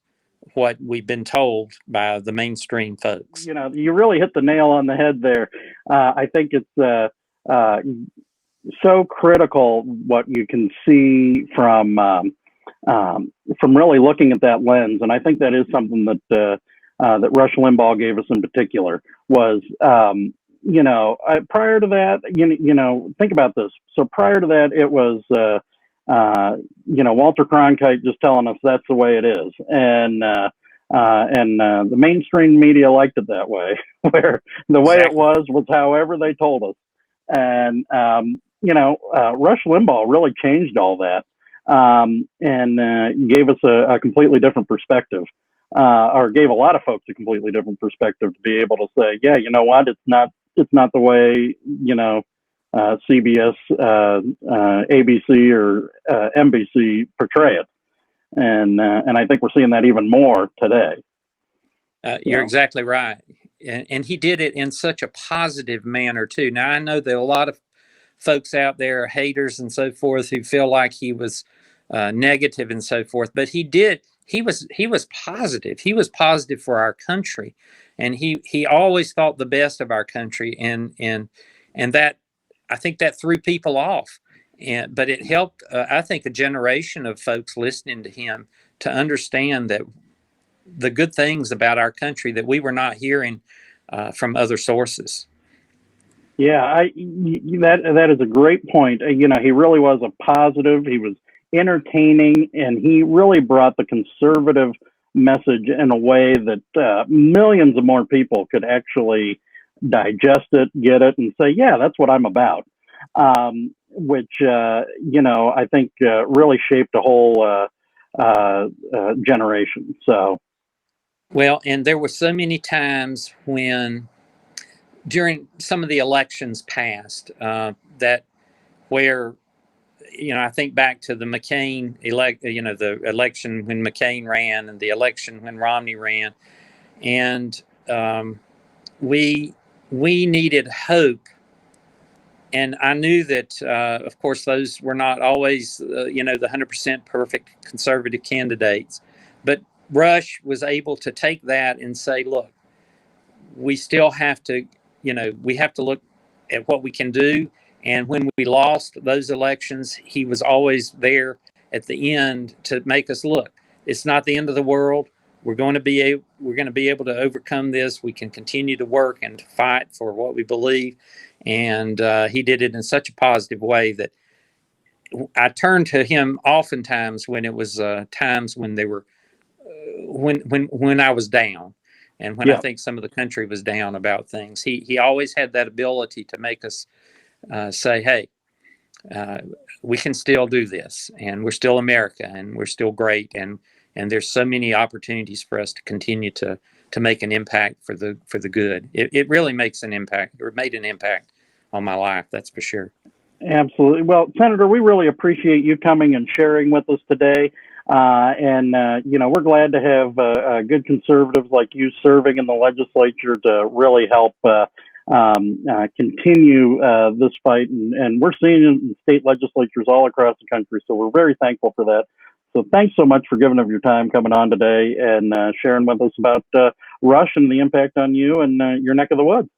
Speaker 7: what we've been told by the mainstream folks.
Speaker 3: You know, you really hit the nail on the head there. I think it's so critical what you can see from really looking at that lens, and I think that is something that Rush Limbaugh gave us in particular. Was prior to that, think about this. So prior to that, it was Walter Cronkite just telling us that's the way it is, and the mainstream media liked it that way, where the way it was however they told us, and Rush Limbaugh really changed all that, and gave us a completely different perspective, or gave a lot of folks a completely different perspective to be able to say, yeah, you know what, it's not the way, CBS, ABC, or NBC portray it. And I think we're seeing that even more today.
Speaker 7: You're exactly right. And he did it in such a positive manner, too. Now, I know there are a lot of folks out there, haters and so forth, who feel like he was negative and so forth. But he was positive. He was positive for our country. And he always thought the best of our country. And that, I think that threw people off. But it helped, I think, a generation of folks listening to him to understand that the good things about our country that we were not hearing from other sources.
Speaker 3: Yeah, that is a great point. He really was a positive. He was entertaining, and he really brought the conservative message in a way that millions of more people could actually digest it, get it, and say, yeah, that's what I'm about. Which, I think really shaped a whole generation. So,
Speaker 7: well, and there were so many times when, during some of the elections past, that where, I think back to the McCain the election when McCain ran and the election when Romney ran, and we needed hope. And I knew that, of course, those were not always, the 100% perfect conservative candidates. But Rush was able to take that and say, look, we still have to, we have to look at what we can do. And when we lost those elections, he was always there at the end to make us look. It's not the end of the world. We're going to be able to overcome this. We can continue to work and to fight for what we believe. And he did it in such a positive way that I turned to him oftentimes when it was times when they were when I was down, and when I think some of the country was down about things. He always had that ability to make us say, hey, we can still do this, and we're still America, and we're still great, and there's so many opportunities for us to continue to make an impact for the good. It really makes an impact, or made an impact on my life, that's for sure.
Speaker 3: Absolutely. Well, Senator, we really appreciate you coming and sharing with us today. We're glad to have good conservatives like you serving in the legislature to really help continue this fight. And we're seeing it in state legislatures all across the country. So we're very thankful for that. So thanks so much for giving up your time coming on today and sharing with us about Rush and the impact on you and your neck of the woods.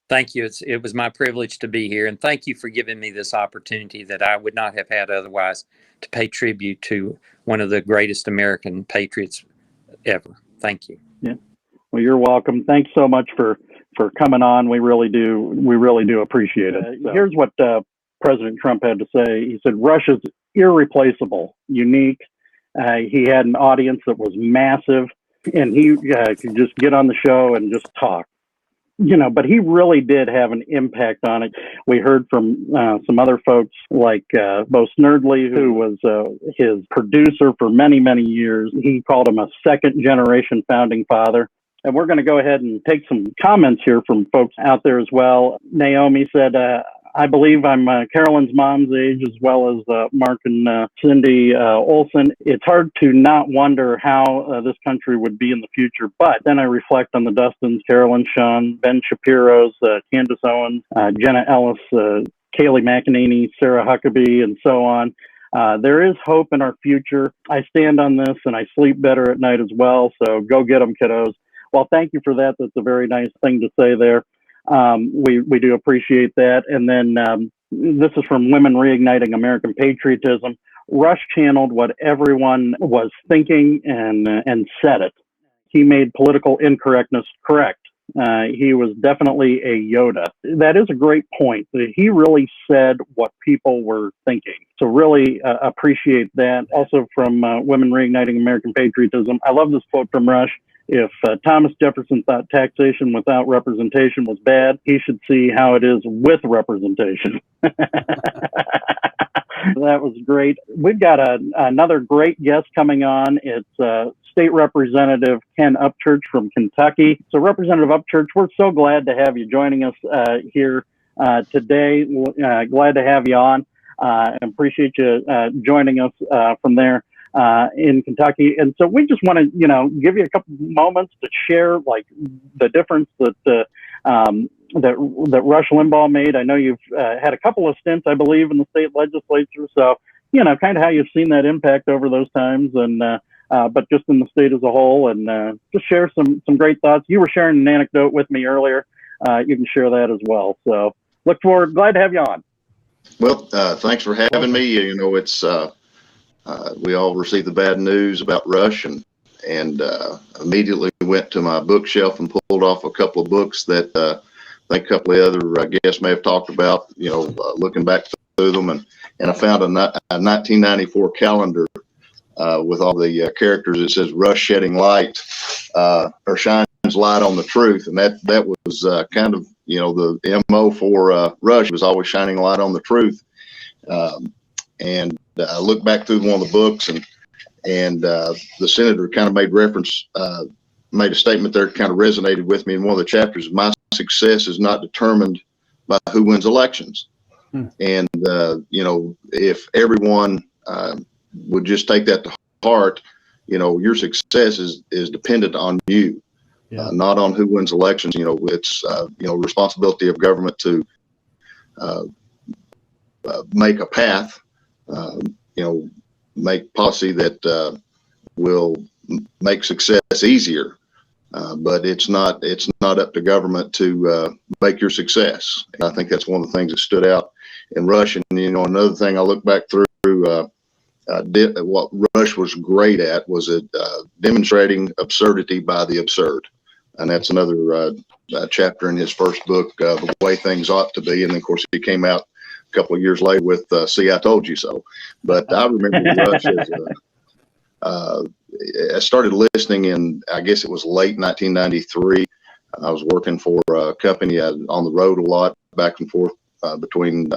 Speaker 7: Thank you. It was my privilege to be here. And thank you for giving me this opportunity that I would not have had otherwise to pay tribute to one of the greatest American patriots ever. Thank you.
Speaker 3: Yeah. Well, you're welcome. Thanks so much for coming on. We really do appreciate it. So. Here's what President Trump had to say. He said, Rush is irreplaceable, unique. He had an audience that was massive, and he could just get on the show and just talk. But he really did have an impact on it. We heard from some other folks like Bo Snerdley, who was his producer for many, many years. He called him a second-generation founding father. And we're going to go ahead and take some comments here from folks out there as well. Naomi said, I believe I'm Carolyn's mom's age, as well as Mark and Cindy Olson. It's hard to not wonder how this country would be in the future. But then I reflect on the Dustins, Carolyn, Sean, Ben Shapiro's, Candace Owens, Jenna Ellis, Kaylee McEnany, Sarah Huckabee, and so on. There is hope in our future. I stand on this, and I sleep better at night as well. So go get them, kiddos. Well, thank you for that. That's a very nice thing to say there. We do appreciate that. And then this is from Women Reigniting American Patriotism. Rush channeled what everyone was thinking and said it. He made political incorrectness correct. He was definitely a Yoda. That is a great point. He really said what people were thinking. So really appreciate that. Also from Women Reigniting American Patriotism. I love this quote from Rush. If Thomas Jefferson thought taxation without representation was bad, he should see how it is with representation. That was great. We've got another great guest coming on. It's State Representative Ken Upchurch from Kentucky. So Representative Upchurch, we're so glad to have you joining us here today. Glad to have you on. Appreciate you joining us from there. In Kentucky. And so we just want to, give you a couple moments to share like the difference that Rush Limbaugh made. I know you've had a couple of stints, I believe, in the state legislature. So, kind of how you've seen that impact over those times and, but just in the state as a whole and just share some great thoughts. You were sharing an anecdote with me earlier. You can share that as well. So glad to have you on.
Speaker 8: Well, thanks for having me. It's, we all received the bad news about Rush and immediately went to my bookshelf and pulled off a couple of books that I think a couple of other guests may have talked about, looking back through them. And I found a 1994 calendar with all the characters. It says Rush shedding light or shines light on the truth. And that was kind of, the MO for Rush was always shining light on the truth. And I looked back through one of the books and the senator kind of made a statement there that kind of resonated with me in one of the chapters. My success is not determined by who wins elections. And, if everyone would just take that to heart, your success is dependent on you, not on who wins elections. It's, responsibility of government to make a path. Make policy that will make success easier, but it's not up to government to make your success. And I think that's one of the things that stood out in Rush. And another thing I look back through, what Rush was great at was demonstrating absurdity by the absurd, and that's another chapter in his first book, The Way Things Ought to Be. And of course, he came out a couple of years later with See, I Told You So. But I remember Rush as I started listening in, I guess it was late 1993. I was working for a company on the road a lot, back and forth between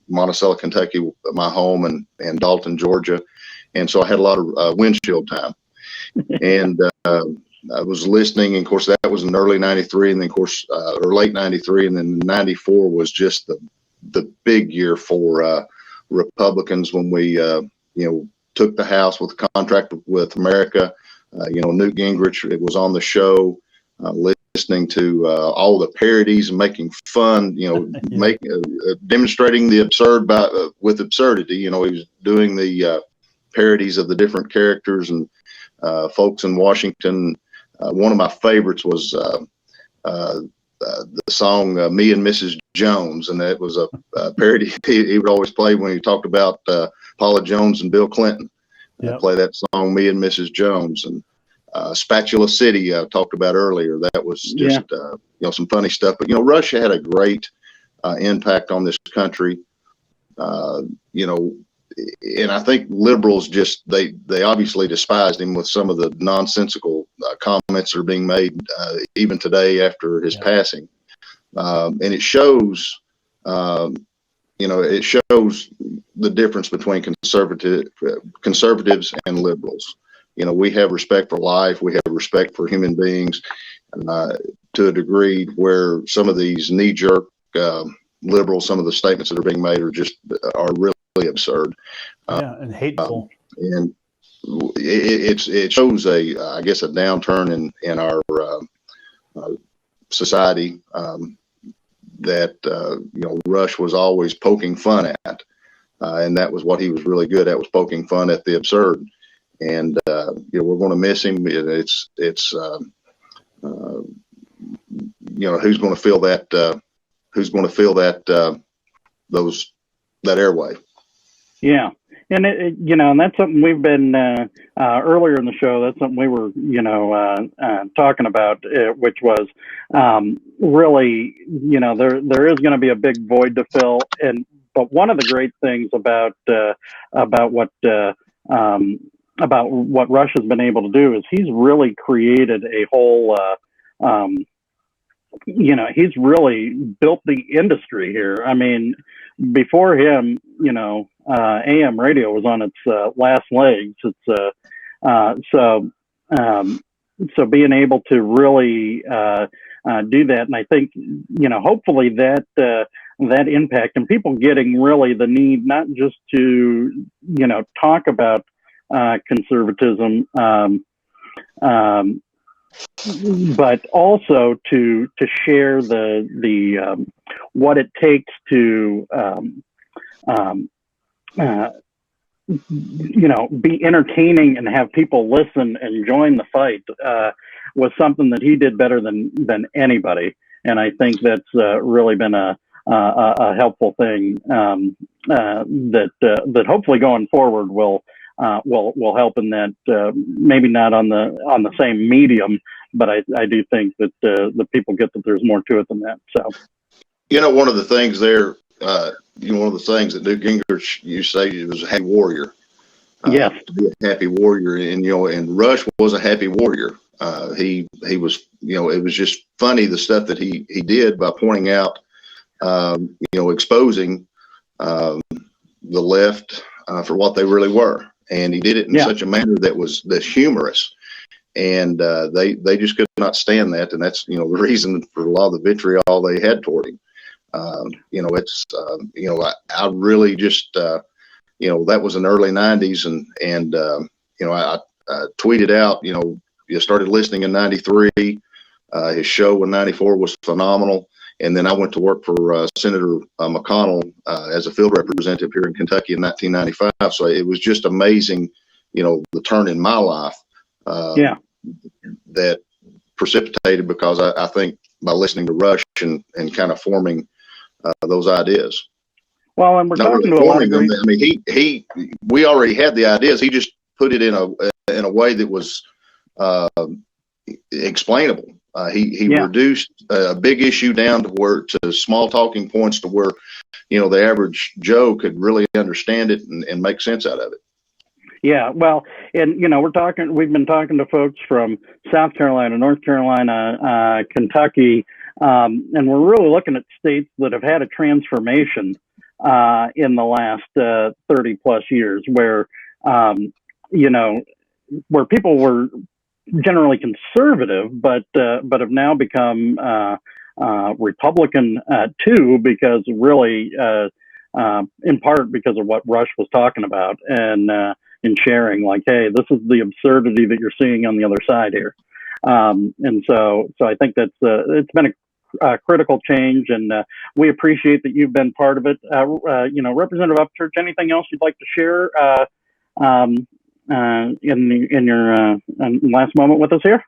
Speaker 8: Monticello, Kentucky, my home, and Dalton, Georgia. And so I had a lot of windshield time. And I was listening, and of course that was in early 93, and then of course, or late 93, and then 94 was just the big year for Republicans when we, took the House with a contract with America. Newt Gingrich, it was on the show, listening to all the parodies and making fun, demonstrating the absurd with absurdity. He was doing the parodies of the different characters and folks in Washington. One of my favorites was the song Me and Mrs. Jones, and that was a parody he would always play when he talked about Paula Jones and Bill Clinton. Yep. Play that song Me and Mrs. Jones. And Spatula City I talked about earlier. That was just some funny stuff. But Rush had a great impact on this country. And I think liberals just they obviously despised him with some of the nonsensical comments that are being made even today after his passing. And it shows the difference between conservatives and liberals. We have respect for life. We have respect for human beings to a degree where some of these knee-jerk liberal. Some of the statements that are being made are really absurd.
Speaker 1: And hateful.
Speaker 8: And it shows I guess a downturn in our society that Rush was always poking fun at, and that was what he was really good at, was poking fun at the absurd. And we're going to miss him. It's who's going to fill that? Who's going to fill that that airway? Yeah.
Speaker 3: And and that's something we've been earlier in the show. That's something we were, talking about, which was really, there is going to be a big void to fill. But one of the great things about what Rush has been able to do is he's really created a whole, he's really built the industry here. I mean, before him, AM radio was on its last legs. So being able to really do that, and I think hopefully that impact and people getting really the need not just to talk about conservatism, but also to share the what it takes to be entertaining and have people listen and join the fight was something that he did better than anybody. And I think that's really been a helpful thing that hopefully going forward will help in that. Maybe not on the same medium, but I do think that the people get that there's more to it than that. So,
Speaker 8: one of the things there. One of the things that Newt Gingrich, you say, he was a happy warrior.
Speaker 3: Yes.
Speaker 8: To be a happy warrior. And Rush was a happy warrior. He was, it was just funny, the stuff that he did by pointing out, exposing the left for what they really were. And he did it in such a manner that's humorous. And they just could not stand that. And that's, the reason for a lot of the vitriol they had toward him. I really just, that was in the early 90s. And I tweeted out, you started listening in 93. His show in 94 was phenomenal. And then I went to work for Senator McConnell as a field representative here in Kentucky in 1995. So it was just amazing, the turn in my life that precipitated, because I think by listening to Rush and kind of forming those ideas.
Speaker 3: Well, and we're talking to a lot of
Speaker 8: them. I mean, we already had the ideas. He just put it in a way that was explainable. He reduced a big issue down to small talking points to where, the average Joe could really understand it and make sense out of it.
Speaker 3: Yeah, well, and we've been talking to folks from South Carolina, North Carolina, Kentucky, and we're really looking at states that have had a transformation in the last 30 plus years, where where people were generally conservative, but have now become Republican too, because really in part because of what Rush was talking about and sharing, like, hey, this is the absurdity that you're seeing on the other side here. And so I think that's it's been a critical change, and we appreciate that you've been part of it. Representative Upchurch, anything else you'd like to share in your last moment with us here?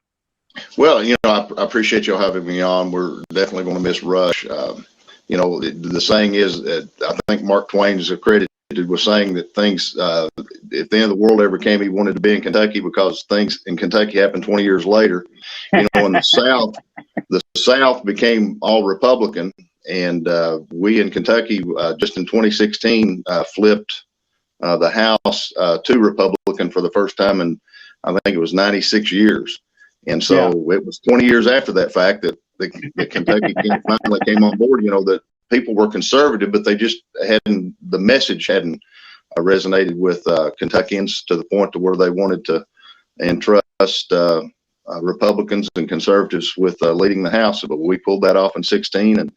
Speaker 8: Well, I appreciate y'all having me on. We're definitely going to miss Rush. The saying is that I think Mark Twain is accredited with saying that things, if the end of the world ever came, he wanted to be in Kentucky, because things in Kentucky happened 20 years later. In the South became all Republican, and we in Kentucky just in 2016 flipped the House to Republican for the first time in, I think it was 96 years. And so it was 20 years after that fact that Kentucky finally came on board, that people were conservative, but the message hadn't resonated with Kentuckians to the point to where they wanted to entrust Republicans and conservatives with leading the House. But we pulled that off in 16,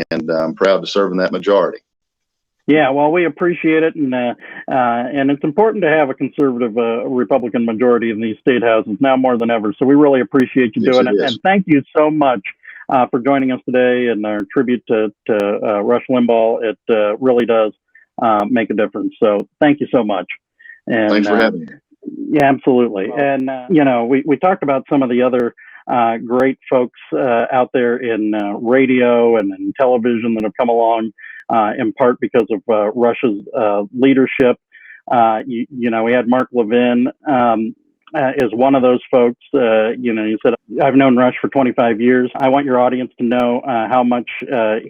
Speaker 8: and I'm proud to serve in that majority.
Speaker 3: Yeah, well, we appreciate it, and it's important to have a conservative Republican majority in these state houses now more than ever. So we really appreciate you doing it, and thank you so much for joining us today and our tribute to Rush Limbaugh. It really does make a difference. So thank you so much. And
Speaker 8: thanks for having me.
Speaker 3: Yeah, absolutely. And we talked about some of the other great folks out there in radio and in television that have come along. In part because of Rush's leadership. We had Mark Levin is one of those folks. He said, I've known Rush for 25 years. I want your audience to know how much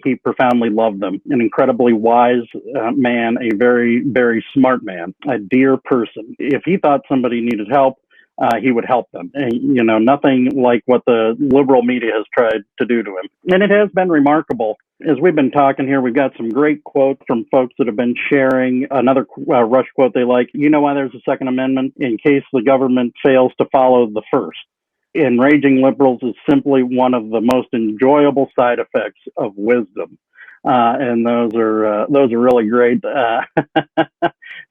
Speaker 3: he profoundly loved them. An incredibly wise man, a very, very smart man, a dear person. If he thought somebody needed help, he would help them. And, nothing like what the liberal media has tried to do to him. And it has been remarkable. As we've been talking here, we've got some great quotes from folks that have been sharing. Another Rush quote they like, you know why there's a Second Amendment? In case the government fails to follow the first. Enraging liberals is simply one of the most enjoyable side effects of wisdom. And those are really great.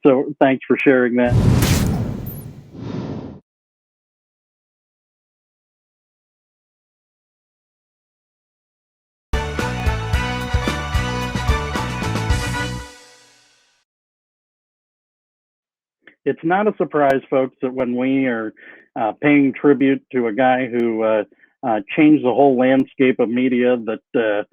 Speaker 3: So thanks for sharing that. It's not a surprise, folks, that when we are paying tribute to a guy who changed the whole landscape of media, that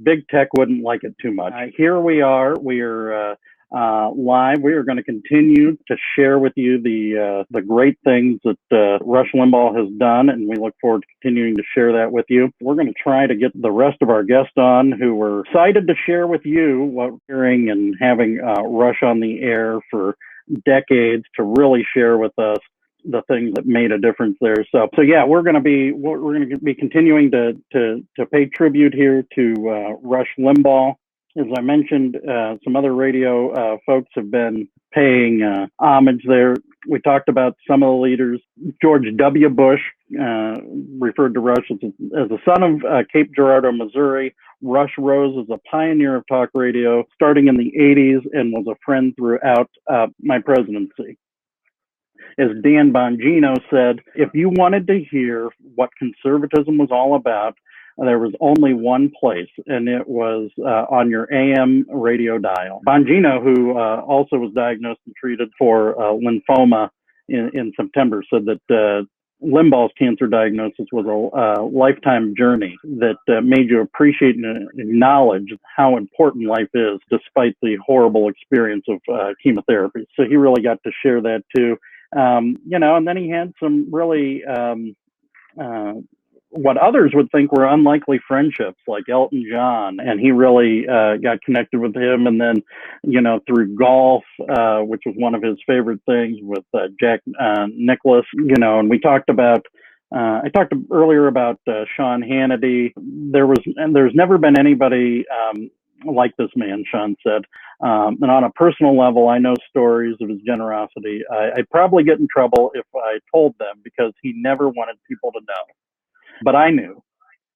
Speaker 3: big tech wouldn't like it too much. Here we are. We are live. We are going to continue to share with you the great things that Rush Limbaugh has done, and we look forward to continuing to share that with you. We're going to try to get the rest of our guests on who were excited to share with you what we're hearing and having Rush on the air for decades to really share with us the things that made a difference there. So yeah, we're going to be continuing to pay tribute here to Rush Limbaugh. As I mentioned, some other radio folks have been paying homage there. We talked about some of the leaders. George W. Bush referred to Rush as the son of Cape Girardeau, Missouri. Rush rose as a pioneer of talk radio starting in the 80s and was a friend throughout my presidency. As Dan Bongino said, if you wanted to hear what conservatism was all about, there was only one place, and it was on your AM radio dial. Bongino, who also was diagnosed and treated for lymphoma in September, said that Limbaugh's cancer diagnosis was a lifetime journey that made you appreciate and acknowledge how important life is despite the horrible experience of chemotherapy. So he really got to share that too. And then he had some really what others would think were unlikely friendships, like Elton John, and he really got connected with him. And then, through golf, which was one of his favorite things, with Jack Nicklaus, and we talked about, I talked earlier about Sean Hannity. There's never been anybody like this man, Sean said. And on a personal level, I know stories of his generosity. I'd probably get in trouble if I told them because he never wanted people to know. But I knew.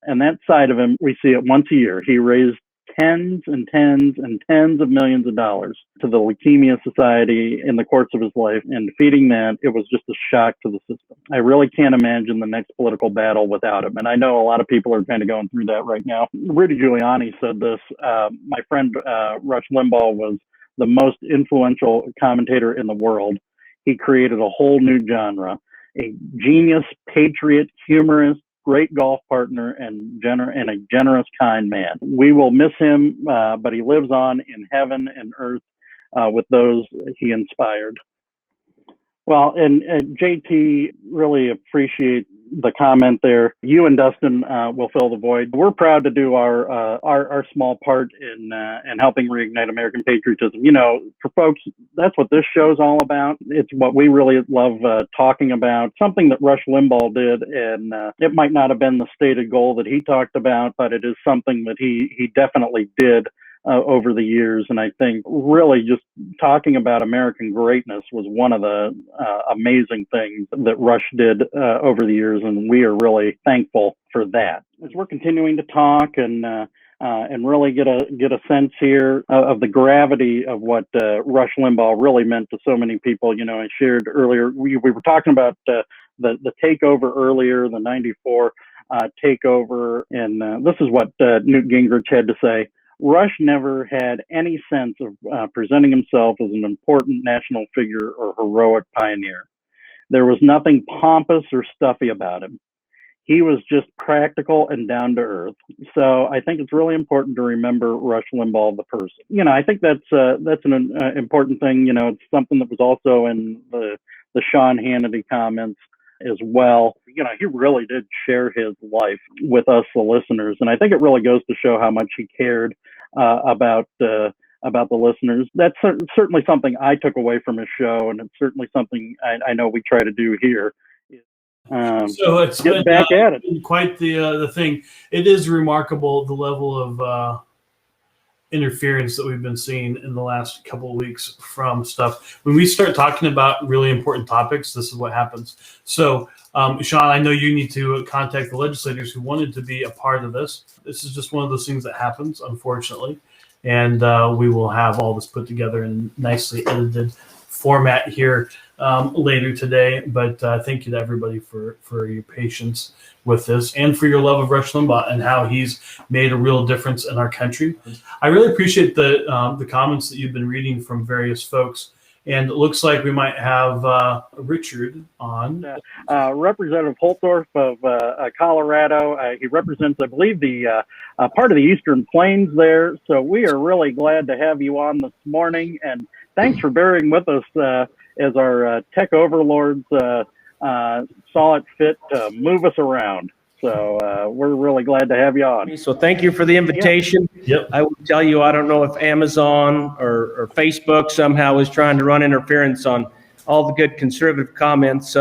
Speaker 3: And that side of him, we see it once a year. He raised tens and tens and tens of millions of dollars to the Leukemia Society in the course of his life. And defeating that, it was just a shock to the system. I really can't imagine the next political battle without him. And I know a lot of people are kind of going through that right now. Rudy Giuliani said this. My friend Rush Limbaugh was the most influential commentator in the world. He created a whole new genre. A genius, patriot, humorist, great golf partner, and a generous, kind man. We will miss him, but he lives on in heaven and earth with those he inspired. Well, and JT, really appreciate the comment there. You and Dustin will fill the void. We're proud to do our small part in helping reignite American patriotism. For folks, that's what this show's all about. It's what we really love talking about. Something that Rush Limbaugh did, and it might not have been the stated goal that he talked about, but it is something that he definitely did over the years. And I think really just talking about American greatness was one of the amazing things that Rush did over the years. And we are really thankful for that. As we're continuing to talk and and really get a sense here of the gravity of what Rush Limbaugh really meant to so many people. You know, I shared earlier, we were talking about the takeover earlier, the 94 takeover, and this is what Newt Gingrich had to say. Rush never had any sense of presenting himself as an important national figure or heroic pioneer. There was nothing pompous or stuffy about him. He was just practical and down to earth. So I think it's really important to remember Rush Limbaugh, the person. You know, I think that's an important thing. You know, it's something that was also in the Sean Hannity comments as well. You know, he really did share his life with us, the listeners, and I think it really goes to show how much he cared about the listeners. That's certainly something I took away from his show, and it's certainly something I know we try to do here.
Speaker 1: So it's
Speaker 3: get back at it.
Speaker 1: Quite the thing. It is remarkable the level of interference that we've been seeing in the last couple of weeks from stuff. When we start talking about really important topics, this is what happens. So, Sean, I know you need to contact the legislators who wanted to be a part of this. This is just one of those things that happens, unfortunately. And we will have all this put together in nicely edited format here later today. But thank you to everybody for your patience with this and for your love of Rush Limbaugh and how he's made a real difference in our country. I really appreciate the comments that you've been reading from various folks. And it looks like we might have Richard on.
Speaker 3: Representative Holtorf of Colorado. He represents, I believe, the part of the Eastern Plains there. So we are really glad to have you on this morning. And thanks for bearing with us as our tech overlords saw it fit to move us around. So we're really glad to have you on.
Speaker 9: So thank you for the invitation.
Speaker 1: Yep.
Speaker 9: I will tell you, I don't know if Amazon or Facebook somehow is trying to run interference on all the good conservative comments.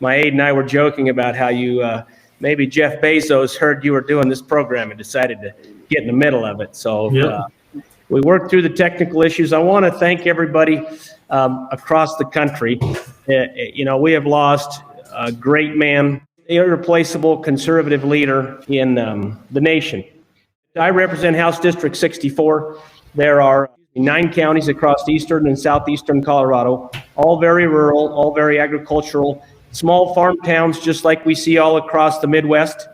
Speaker 9: My aide and I were joking about how you, maybe Jeff Bezos heard you were doing this program and decided to get in the middle of it. So we worked through the technical issues. I want to thank everybody across the country. You know, we have lost a great man, irreplaceable conservative leader in the nation. I represent House District 64. There are 9 counties across eastern and southeastern Colorado, all very rural, all very agricultural, small farm towns just like we see all across the Midwest.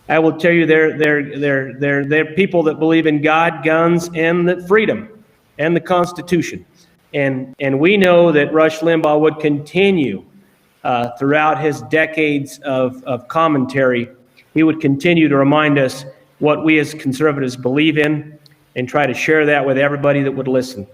Speaker 9: I will tell you, they're people that believe in God, guns, and the freedom and the Constitution. And we know that Rush Limbaugh would continue throughout his decades of commentary. He would continue to remind us what we as conservatives believe in and try to share that with everybody that would listen.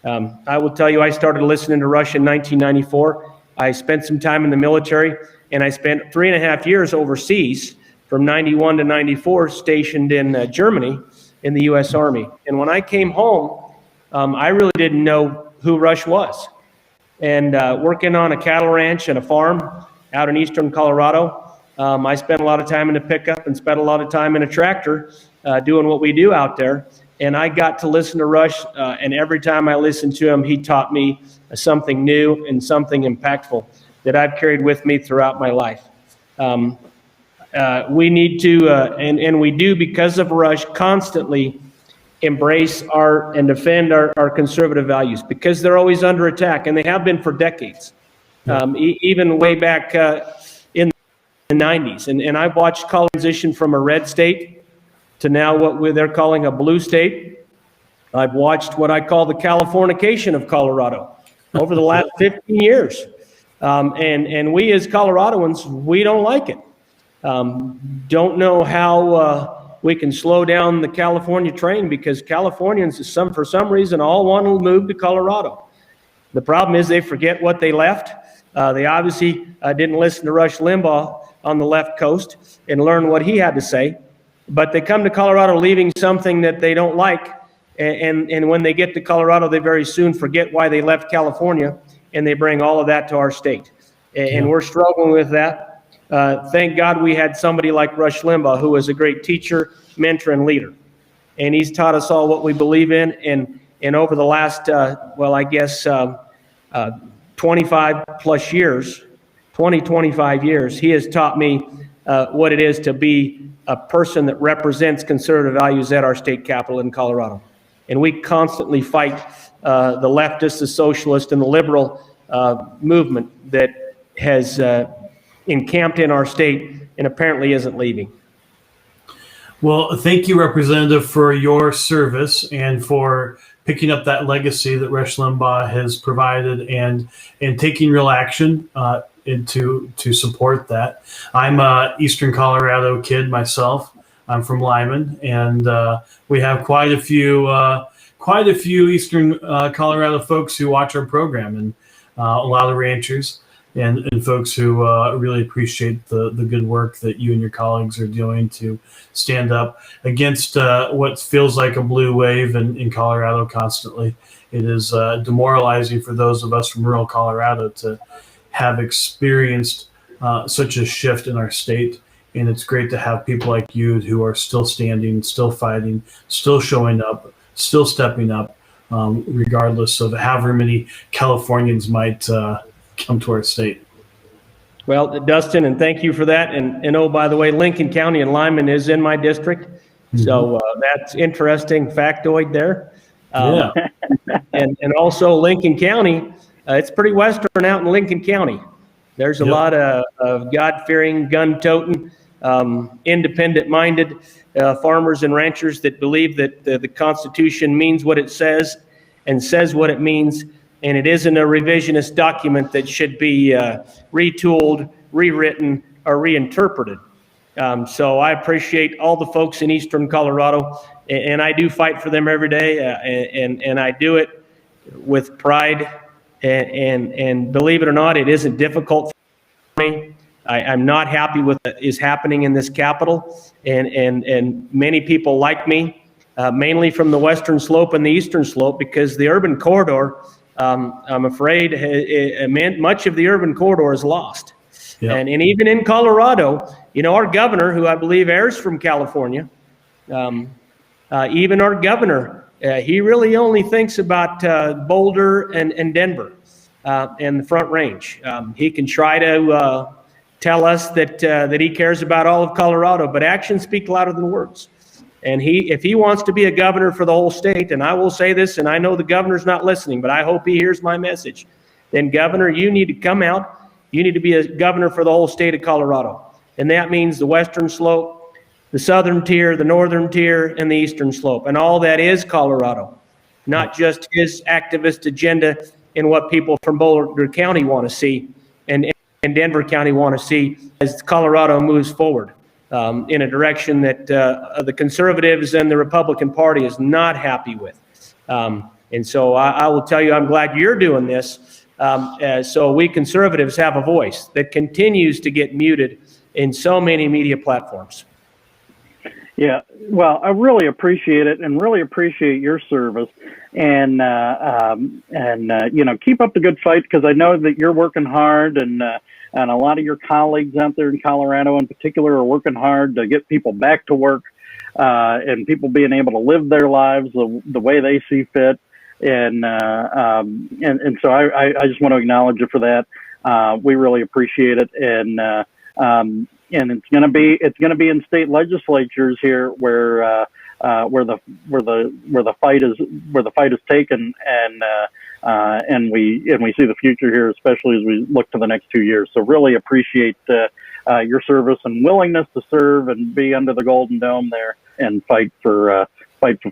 Speaker 9: I will tell you, I started listening to Rush in 1994. I spent some time in the military, and I spent 3.5 years overseas from 91 to 94 stationed in Germany in the U.S. Army. And when I came home, I really didn't know who Rush was. And working on a cattle ranch and a farm out in eastern Colorado, I spent a lot of time in a pickup and spent a lot of time in a tractor doing what we do out there. And I got to listen to Rush, and every time I listened to him, he taught me something new and something impactful that I've carried with me throughout my life. We need to, and we do because of Rush, constantly embrace and defend our conservative values because they're always under attack, and they have been for decades, even way back in the 90s. And I've watched Colorado transition from a red state to now what they're calling a blue state. I've watched what I call the Californication of Colorado over the last 15 years. And we as Coloradoans, we don't like it. Don't know how we can slow down the California train because Californians, for some reason, all want to move to Colorado. The problem is they forget what they left. They obviously didn't listen to Rush Limbaugh on the left coast and learn what he had to say. But they come to Colorado leaving something that they don't like. And when they get to Colorado, they very soon forget why they left California, and they bring all of that to our state. And we're struggling with that. Thank God we had somebody like Rush Limbaugh, who was a great teacher, mentor, and leader. And he's taught us all what we believe in. And over the last, 25 years, he has taught me what it is to be a person that represents conservative values at our state capitol in Colorado. And we constantly fight the leftist, the socialist, and the liberal movement that has encamped in our state and apparently isn't leaving.
Speaker 1: Well, thank you, Representative, for your service and for picking up that legacy that Rush Limbaugh has provided and taking real action to support that. I'm a Eastern Colorado kid myself. I'm from Lyman, and we have quite a few Eastern Colorado folks who watch our program, and a lot of ranchers and folks who really appreciate the good work that you and your colleagues are doing to stand up against what feels like a blue wave in Colorado constantly. It is demoralizing for those of us from rural Colorado to have experienced such a shift in our state. And it's great to have people like you who are still standing, still fighting, still showing up, still stepping up, regardless of however many Californians might come to our state.
Speaker 9: Well, Dustin, and thank you for that. And oh, by the way, Lincoln County and Lyman is in my district. So that's interesting factoid there.
Speaker 1: Yeah.
Speaker 9: And also Lincoln County, it's pretty western out in Lincoln County. There's a lot of God-fearing, gun-toting, independent-minded farmers and ranchers that believe that the Constitution means what it says and says what it means, and it isn't a revisionist document that should be retooled, rewritten, or reinterpreted. So I appreciate all the folks in Eastern Colorado, and I do fight for them every day, and I do it with pride. And believe it or not, it isn't difficult for me. I'm not happy with what is happening in this capital, and many people like me, mainly from the western slope and the eastern slope, because the urban corridor, I'm afraid, much of the urban corridor is lost. Yep. And even in Colorado, you know, our governor, who I believe heirs from California, even our governor, he really only thinks about Boulder and Denver and the Front Range. He can try to tell us that he cares about all of Colorado, but actions speak louder than words. And if he wants to be a governor for the whole state, and I will say this, and I know the governor's not listening, but I hope he hears my message, then Governor, you need to come out. You need to be a governor for the whole state of Colorado. And that means the western slope, the southern tier, the northern tier, and the eastern slope. And all that is Colorado, not just his activist agenda and what people from Boulder County want to see and Denver County want to see as Colorado moves forward in a direction that the conservatives and the Republican Party is not happy with. And so I will tell you, I'm glad you're doing this. So we conservatives have a voice that continues to get muted in so many media platforms.
Speaker 3: Yeah, well, I really appreciate it and really appreciate your service. And you know, keep up the good fight, because I know that you're working hard, and a lot of your colleagues out there in Colorado in particular are working hard to get people back to work, and people being able to live their lives the way they see fit. And so I just want to acknowledge you for that. We really appreciate it. And it's going to be in state legislatures here where the fight is taken, and we see the future here, especially as we look to the next 2 years. So really appreciate your service and willingness to serve and be under the Golden Dome there and fight for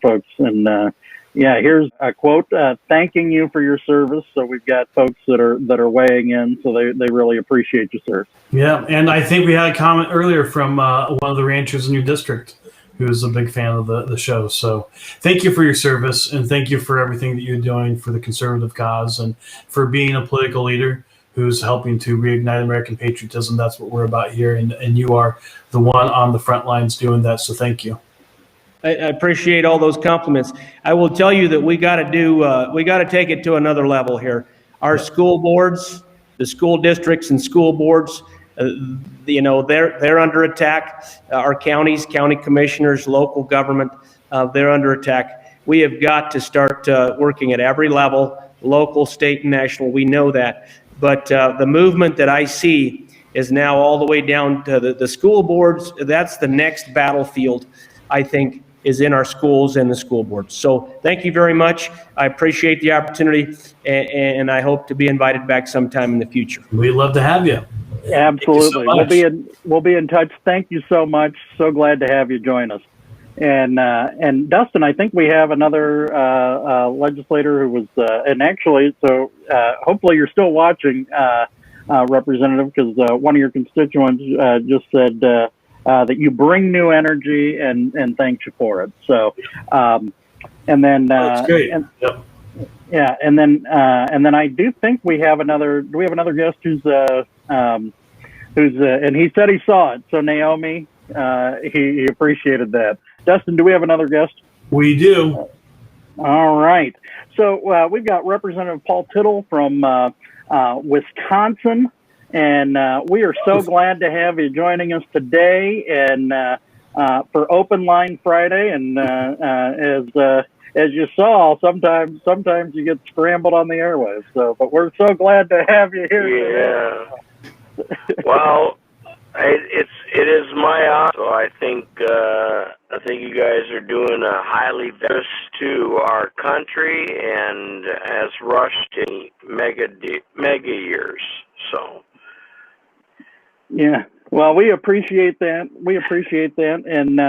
Speaker 3: folks. And yeah, here's a quote thanking you for your service. So we've got folks that are weighing in, so they really appreciate your service.
Speaker 1: Yeah, and I think we had a comment earlier from one of the ranchers in your district who's a big fan of the show. So thank you for your service, and thank you for everything that you're doing for the conservative cause and for being a political leader who's helping to reignite American patriotism. That's what we're about here, and you are the one on the front lines doing that, so thank you.
Speaker 9: I appreciate all those compliments. I will tell you that we got to take it to another level here. Our school boards, the school districts and school boards, you know, they're under attack. Our counties, county commissioners, local government, they're under attack. We have got to start working at every level, local, state, and national. We know that. But the movement that I see is now all the way down to the school boards. That's the next battlefield, I think, is in our schools and the school boards. So thank you very much. I appreciate the opportunity, and I hope to be invited back sometime in the future.
Speaker 10: We'd love to have you.
Speaker 3: Absolutely.
Speaker 10: So
Speaker 3: we'll be in touch. Thank you so much. So glad to have you join us. And Dustin, I think we have another legislator who was and actually, so hopefully you're still watching, Representative, because one of your constituents just said that you bring new energy and thanks you for it. So and then
Speaker 10: that's great.
Speaker 3: Yep. Yeah, and then I do think we have another. Do we have another guest who's and he said he saw it. So Naomi, he appreciated that. Dustin, do we have another guest?
Speaker 10: We do.
Speaker 3: All right. So we've got Representative Paul Tittle from Wisconsin, and we are so glad to have you joining us today and for Open Line Friday. And as you saw, sometimes you get scrambled on the airwaves. So, but we're so glad to have you here today.
Speaker 11: Well, it is my honor. So I think you guys are doing a highly service to our country and has rushed in mega years. So.
Speaker 3: Yeah. Well, we appreciate that. And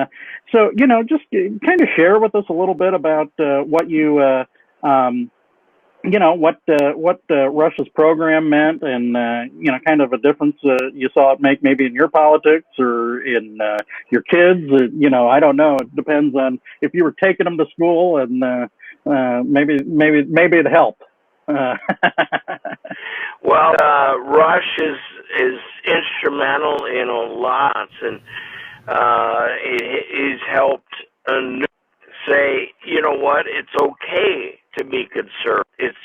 Speaker 3: so, just kind of share with us a little bit about what you, what Rush's program meant, and kind of a difference you saw it make maybe in your politics or in your kids. I don't know. It depends on if you were taking them to school, and maybe it helped.
Speaker 11: Well, Rush is instrumental in a lot, and he's helped say, you know what, it's okay to be conservative. It's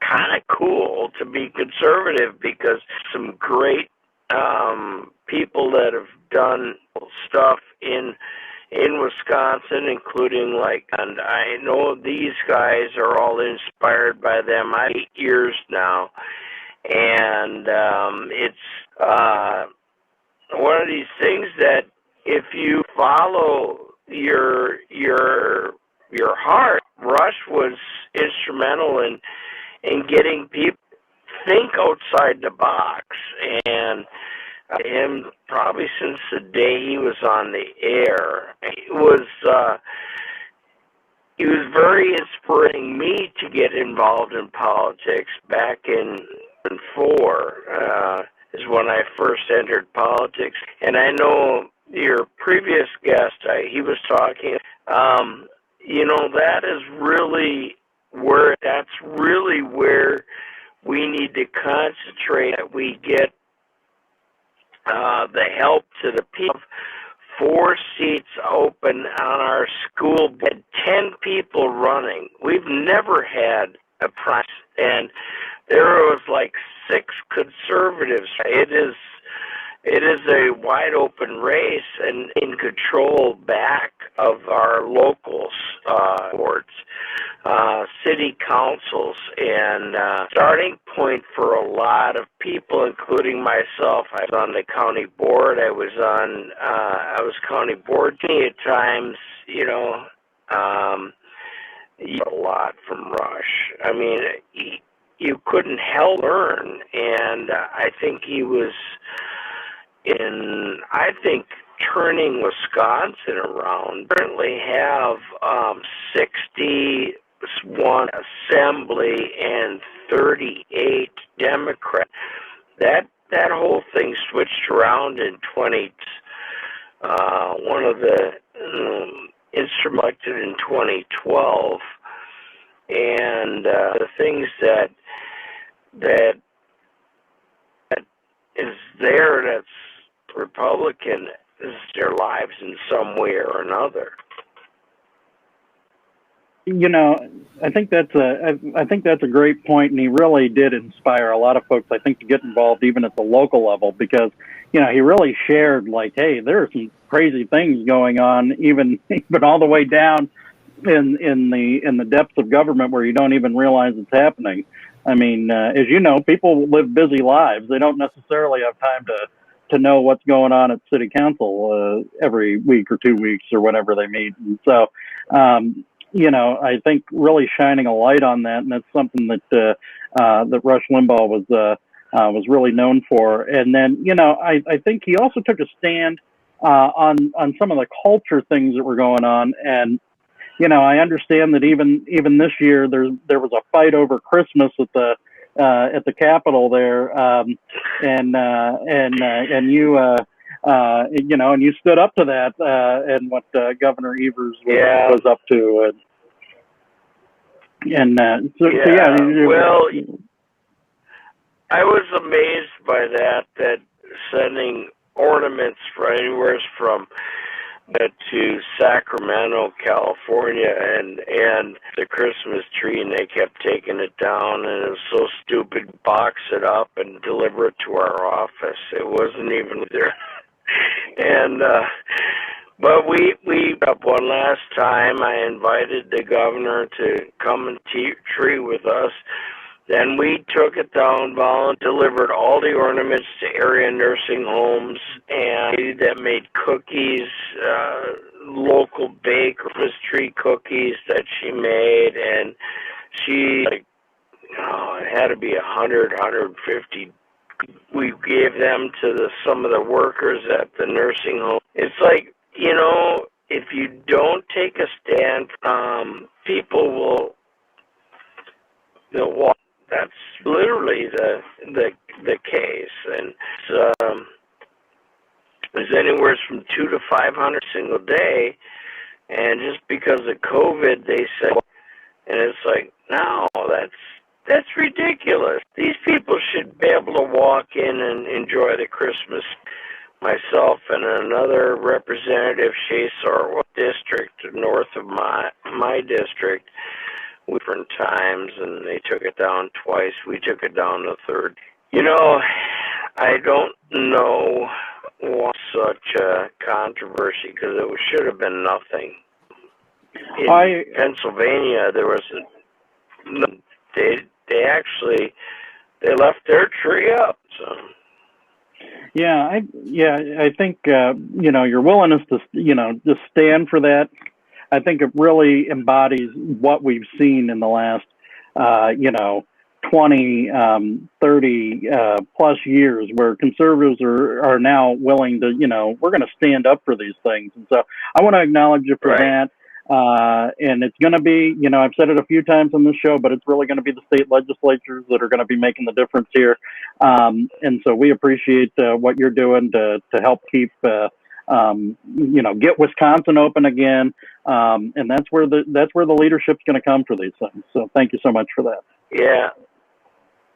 Speaker 11: kind of cool to be conservative because some great people that have done stuff in Wisconsin, including and I know these guys are all inspired by them. I'm 8 years now, and it's one of these things that if you follow your heart, Rush was instrumental in getting people to think outside the box, and him probably since the day he was on the air, he was very inspiring me to get involved in politics. Back in 2004 is when I first entered politics, and I know your previous guest, he was talking, that is really where we need to concentrate, that we get the help to the people. 4 seats open on our school board, 10 people running. We've never had a price, and there was 6 conservatives. It is a wide open race and in control back of our locals, boards, city councils, and starting point for a lot of people, including myself. I was on the county board. I was county board many times. A lot from Rush. I mean, you couldn't help learn, and I think he was turning Wisconsin around. Currently have 61 assembly and 38 Democrats. That whole thing switched around in 20. One of the elected in 2012, and the things that is there that's Republican is their lives in some way or another.
Speaker 3: I think that's a great point, and he really did inspire a lot of folks, I think, to get involved even at the local level, because he really shared hey, there are some crazy things going on, even all the way down in the depths of government where you don't even realize it's happening. I mean, as you know, people live busy lives. They don't necessarily have time to know what's going on at city council every week or 2 weeks or whenever they meet. And so, I think really shining a light on that, and that's something that Rush Limbaugh was really known for. And then, I think he also took a stand on some of the culture things that were going on. And I understand that even this year there was a fight over Christmas at the Capitol there, and you and you stood up to that and what Governor Evers was up to,
Speaker 11: well, I was amazed by that sending ornaments for anywhere from to Sacramento, California, and the Christmas tree, and they kept taking it down, and it was so stupid. Box it up and deliver it to our office. It wasn't even there. And but we up one last time. I invited the governor to come and tree with us. Then we took it down, delivered all the ornaments to area nursing homes, and that made cookies, local bake Christmas tree cookies that she made, and she, it had to be 150. We gave them to some of the workers at the nursing home. It's like, if you don't take a stand, people will, walk. That's literally the case, and there's anywhere from 200 to 500 single day, and just because of COVID, they said, and it's like, no, that's ridiculous. These people should be able to walk in and enjoy the Christmas. Myself and another representative, Shasar district, north of my district, different times, and they took it down twice. We took it down the third. I don't know why such a controversy, because it should have been nothing. In Pennsylvania, there was they left their tree up. So.
Speaker 3: I think your willingness to just stand for that. I think it really embodies what we've seen in the last 20, 30 plus years, where conservatives are now willing to, we're going to stand up for these things. And so I want to acknowledge you for that. And it's going to be, I've said it a few times on this show, but it's really going to be the state legislatures that are going to be making the difference here. And so we appreciate what you're doing to help keep, get Wisconsin open again. And that's where the leadership's going to come for these things. So thank you so much for that.
Speaker 11: Yeah.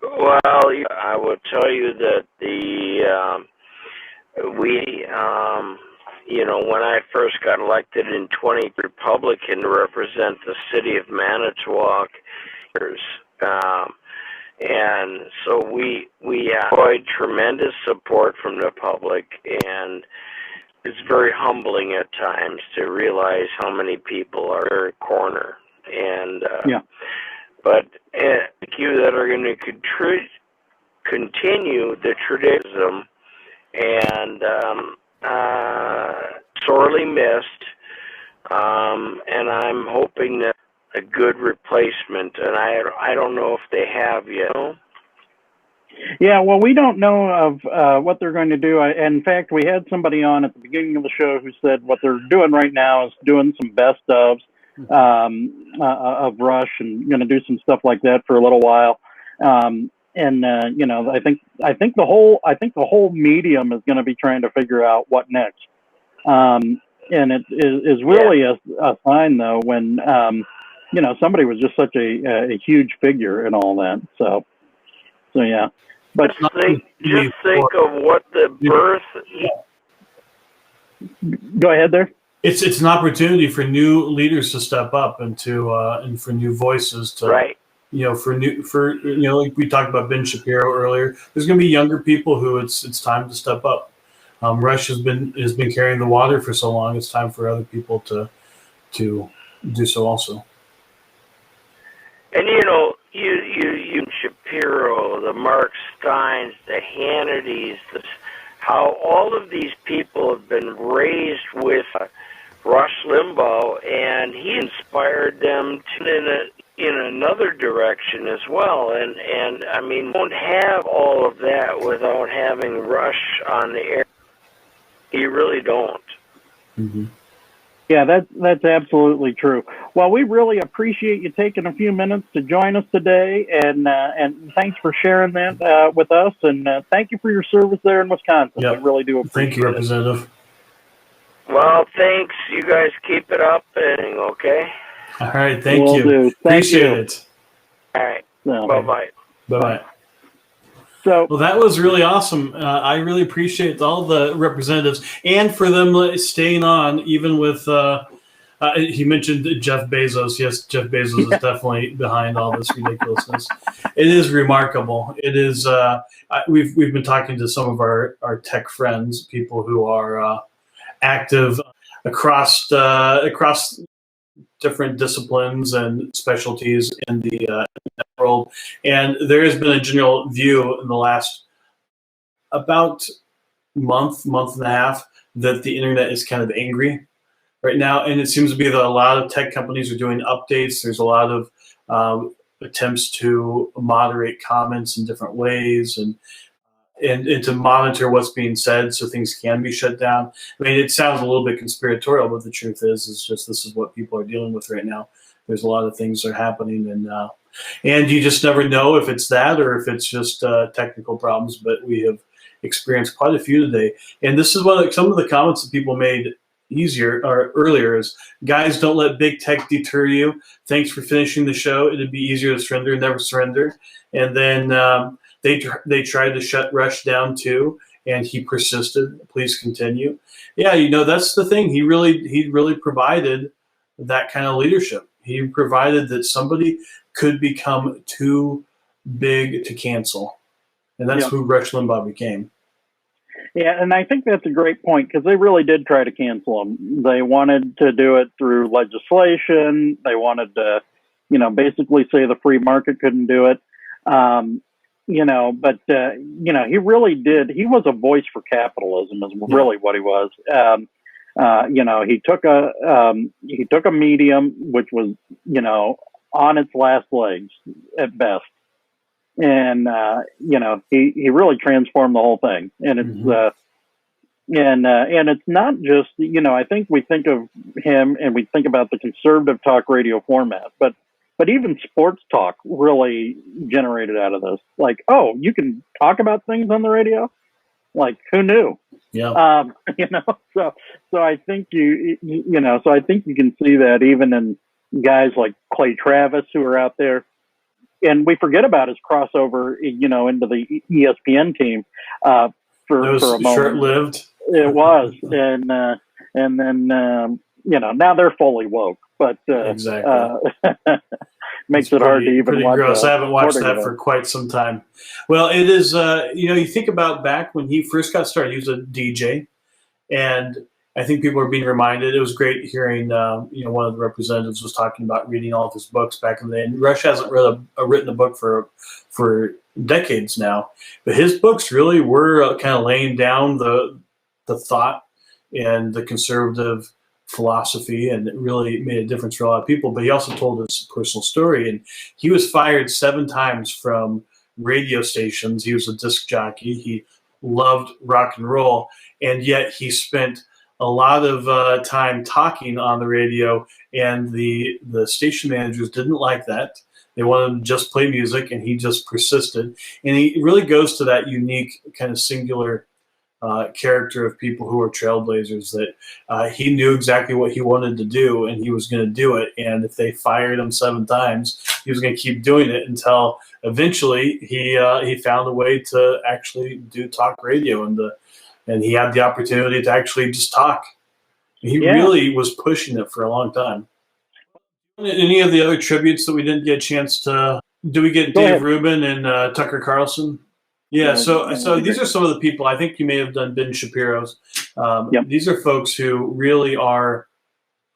Speaker 11: Well, I will tell you that when I first got elected in 20, Republican to represent the city of Manitowoc, and so we enjoyed tremendous support from the public, and it's very humbling at times to realize how many people are in a corner. And but thank you that are going to continue the tradition, and sorely missed. And I'm hoping that a good replacement, and I don't know if they have yet.
Speaker 3: Yeah, well, we don't know of what they're going to do. In fact, we had somebody on at the beginning of the show who said what they're doing right now is doing some best ofs of Rush, and going to do some stuff like that for a little while. I think the whole medium is going to be trying to figure out what next. And it is really a sign, though, when somebody was just such a huge figure and all that. So yeah. But
Speaker 11: just think of what the birth.
Speaker 3: Go ahead there.
Speaker 10: It's an opportunity for new leaders to step up and for new voices to like we talked about Ben Shapiro earlier. There's going to be younger people who it's time to step up. Rush has been carrying the water for so long. It's time for other people to do so also.
Speaker 11: And you Shapiro, the Mark Steins, the Hannitys, how all of these people have been raised with Rush Limbaugh, and he inspired them in another direction as well. And I mean, don't have all of that without having Rush on the air. You really don't.
Speaker 3: Mm-hmm. Yeah, that's absolutely true. Well, we really appreciate you taking a few minutes to join us today, and thanks for sharing that with us, and thank you for your service there in Wisconsin.
Speaker 10: Yep.
Speaker 3: We really do appreciate it.
Speaker 10: Thank you, Representative.
Speaker 11: Well, thanks. You guys keep it up, and okay?
Speaker 10: All right, thank
Speaker 3: Will
Speaker 10: you.
Speaker 3: do.
Speaker 10: Appreciate it.
Speaker 11: All right.
Speaker 3: So,
Speaker 11: Bye-bye.
Speaker 10: Bye-bye.
Speaker 3: So,
Speaker 10: well, that was really awesome. I really appreciate all the representatives and for them staying on, even with, he mentioned Jeff Bezos. Yes, Jeff Bezos is definitely behind all this ridiculousness. It is remarkable. It is, we've been talking to some of our tech friends, people who are active across different disciplines and specialties in the world. And there has been a general view in the last about month and a half that the internet is kind of angry right now. And it seems to be that a lot of tech companies are doing updates. There's a lot of attempts to moderate comments in different ways and to monitor what's being said so things can be shut down. I mean, it sounds a little bit conspiratorial, but the truth is just this is what people are dealing with right now. There's a lot of things that are happening, and you just never know if it's that or if it's just technical problems, but we have experienced quite a few today. And this is some of the comments that people made earlier is, guys, don't let big tech deter you. Thanks for finishing the show. It'd be easier to surrender, never surrender. And then they tried to shut Rush down too, and he persisted. Please continue. Yeah, that's the thing. He really provided that kind of leadership. He provided that somebody could become too big to cancel, and that's who Rush Limbaugh became.
Speaker 3: Yeah, and I think that's a great point because they really did try to cancel him. They wanted to do it through legislation. They wanted to, basically say the free market couldn't do it. But he really did. He was a voice for capitalism, is really what he was. He took a medium which was, on its last legs at best, and he really transformed the whole thing. And it's and it's not just I think we think of him and we think about the conservative talk radio format, but even sports talk really generated out of this. Like, oh, you can talk about things on the radio? Like, who knew?
Speaker 10: Yeah.
Speaker 3: So I think so I think you can see that even in guys like Clay Travis who are out there. And we forget about his crossover, into the ESPN team for a moment.
Speaker 10: Short-lived.
Speaker 3: It was. And then now they're fully woke. But
Speaker 10: exactly.
Speaker 3: Makes it hard to even
Speaker 10: pretty
Speaker 3: watch.
Speaker 10: Gross. I haven't watched that for quite some time. Well, it is. You think about back when he first got started. He was a DJ, and I think people are being reminded. It was great hearing. One of the representatives was talking about reading all of his books back in the day. And Rush hasn't written a book for decades now, but his books really were kind of laying down the thought and the conservative philosophy, and it really made a difference for a lot of people. But he also told his personal story, and he was fired 7 times from radio stations. He was a disc jockey. He loved rock and roll, and yet he spent a lot of time talking on the radio, and the station managers didn't like that. They wanted him to just play music, and he just persisted. And he really goes to that unique kind of singular character of people who are trailblazers, that he knew exactly what he wanted to do, and he was going to do it. And if they fired him 7 times, he was going to keep doing it until eventually he found a way to actually do talk radio, and he had the opportunity to actually just talk. He really was pushing it for a long time. Any of the other tributes that we didn't get a chance to? Do we get Dave Rubin and Tucker Carlson? Yeah, so these are some of the people. I think you may have done Ben Shapiro's. These are folks who really are,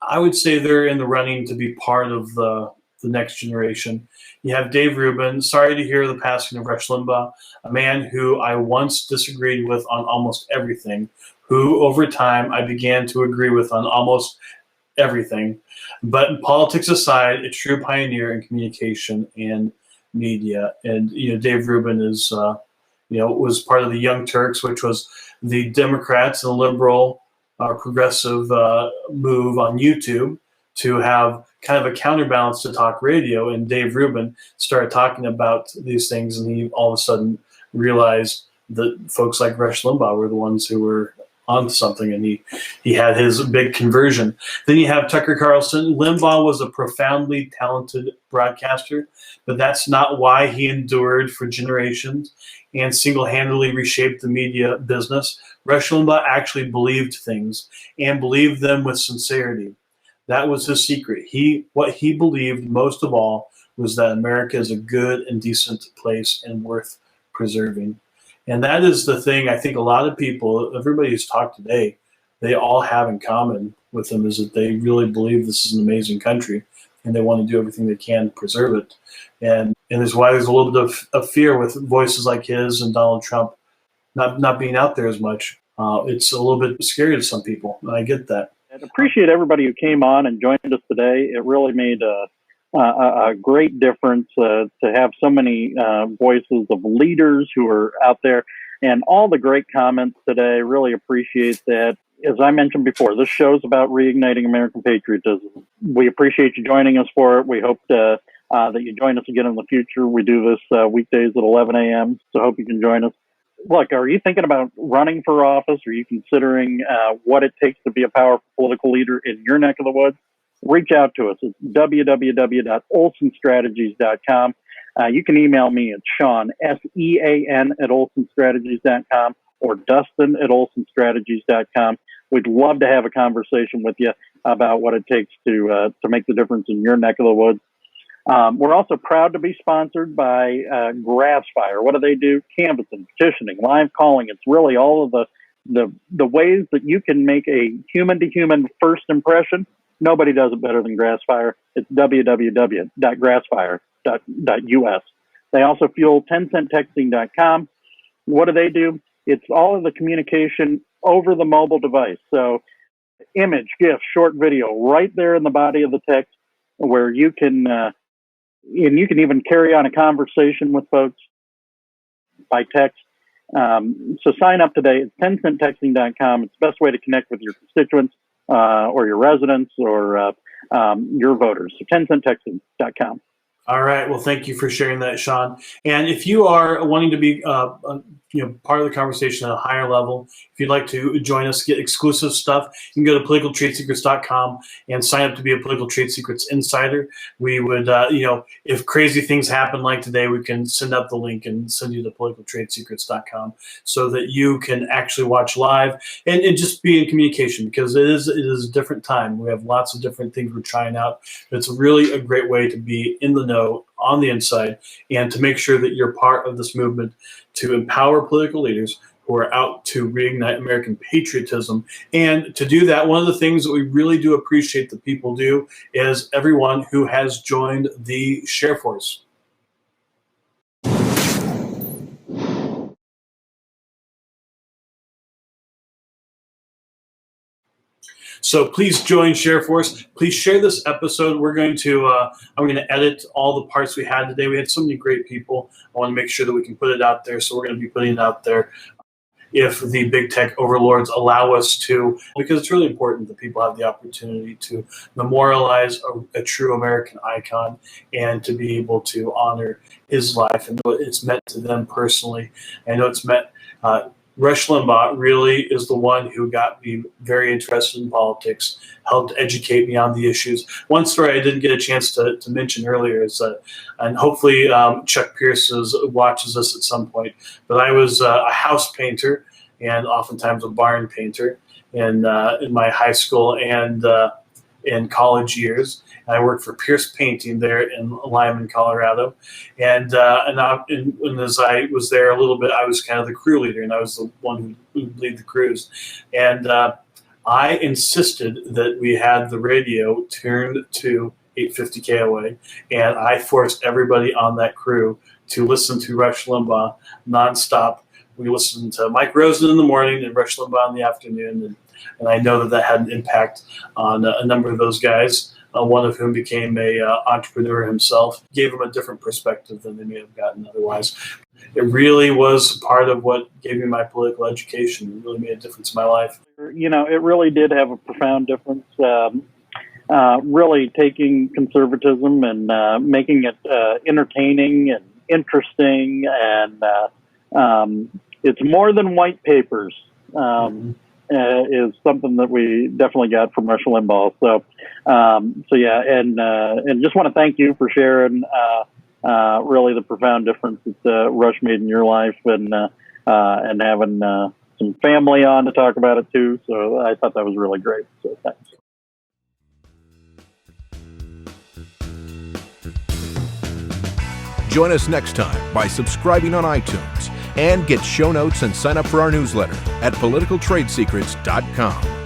Speaker 10: I would say they're in the running to be part of the the next generation. You have Dave Rubin. Sorry to hear the passing of Rush Limbaugh, a man who I once disagreed with on almost everything, who over time I began to agree with on almost everything. But politics aside, a true pioneer in communication and media. And Dave Rubin is was part of the Young Turks, which was the Democrats and liberal progressive move on YouTube to have kind of a counterbalance to talk radio. And Dave Rubin started talking about these things, and he all of a sudden realized that folks like Rush Limbaugh were the ones who were on something, and he had his big conversion. Then you have Tucker Carlson. Limbaugh was a profoundly talented broadcaster, but that's not why he endured for generations and single-handedly reshaped the media business. Rush Limbaugh actually believed things and believed them with sincerity. That was his secret. What he believed most of all was that America is a good and decent place and worth preserving. And that is the thing I think a lot of people, everybody who's talked today, they all have in common with him, is that they really believe this is an amazing country and they want to do everything they can to preserve it. And it's why there's a little bit of fear with voices like his and Donald Trump not being out there as much. It's a little bit scary to some people, and I get that.
Speaker 3: I appreciate everybody who came on and joined us today. It really made a great difference to have so many voices of leaders who are out there, and all the great comments today. Really appreciate that. As I mentioned before, this show's about reigniting American patriotism. We appreciate you joining us for it. We hope that you join us again in the future. We do this weekdays at 11 a.m., so hope you can join us. Look, are you thinking about running for office? Are you considering what it takes to be a powerful political leader in your neck of the woods? Reach out to us at www.olsonstrategies.com. You can email me at Sean, SEAN, at olsonstrategies.com, or Dustin at olsonstrategies.com. We'd love to have a conversation with you about what it takes to make the difference in your neck of the woods. We're also proud to be sponsored by Grassfire. What do? Canvassing, petitioning, live calling. It's really all of the ways that you can make a human-to-human first impression. Nobody does it better than Grassfire. It's www.grassfire.us. They also fuel 10centtexting.com. What do? It's all of the communication over the mobile device. So image, GIF, short video, right there in the body of the text, where you can and you can even carry on a conversation with folks by text. So sign up today. It's 10centtexting.com. It's the best way to connect with your constituents or your residents or your voters. So 10centtexting.com.
Speaker 10: All right. Well, thank you for sharing that, Sean. And if you are wanting to be part of the conversation at a higher level, if you'd like to join us, get exclusive stuff, you can go to politicaltradesecrets.com and sign up to be a Political Trade Secrets Insider. We would, if crazy things happen like today, we can send up the link and send you to politicaltradesecrets.com so that you can actually watch live and just be in communication, because it is a different time. We have lots of different things we're trying out. It's really a great way to be in the know, on the inside, and to make sure that you're part of this movement to empower political leaders who are out to reignite American patriotism. And to do that, one of the things that we really do appreciate that people do is everyone who has joined the Share Force. So please join ShareForce. Please share this episode. We're going to, I'm going to edit all the parts we had today. We had so many great people. I want to make sure that we can put it out there. So we're going to be putting it out there if the big tech overlords allow us to, because it's really important that people have the opportunity to memorialize a true American icon and to be able to honor his life and what it's meant to them personally. I know it's meant, Rush Limbaugh really is the one who got me very interested in politics, helped educate me on the issues. One story I didn't get a chance to mention earlier is that, and hopefully Chuck Pierce watches this at some point, but I was a house painter and oftentimes a barn painter in my high school and in college years. I worked for Pierce Painting there in Lyman, Colorado, and as I was there a little bit, I was kind of the crew leader, and I was the one who would lead the crews. And I insisted that we had the radio turned to 850 KOA, and I forced everybody on that crew to listen to Rush Limbaugh nonstop. We listened to Mike Rosen in the morning and Rush Limbaugh in the afternoon, and I know that had an impact on a number of those guys. One of whom became a entrepreneur himself, gave them a different perspective than they may have gotten otherwise. It really was part of what gave me my political education. It really made a difference in my life.
Speaker 3: You know, it really did have a profound difference. Really taking conservatism and making it entertaining and interesting, and it's more than white papers. Is something that we definitely got from Rush Limbaugh. So yeah, and just want to thank you for sharing really the profound difference that Rush made in your life, and having some family on to talk about it too. So I thought that was really great. So thanks.
Speaker 2: Join us next time by subscribing on iTunes and get show notes and sign up for our newsletter at politicaltradesecrets.com.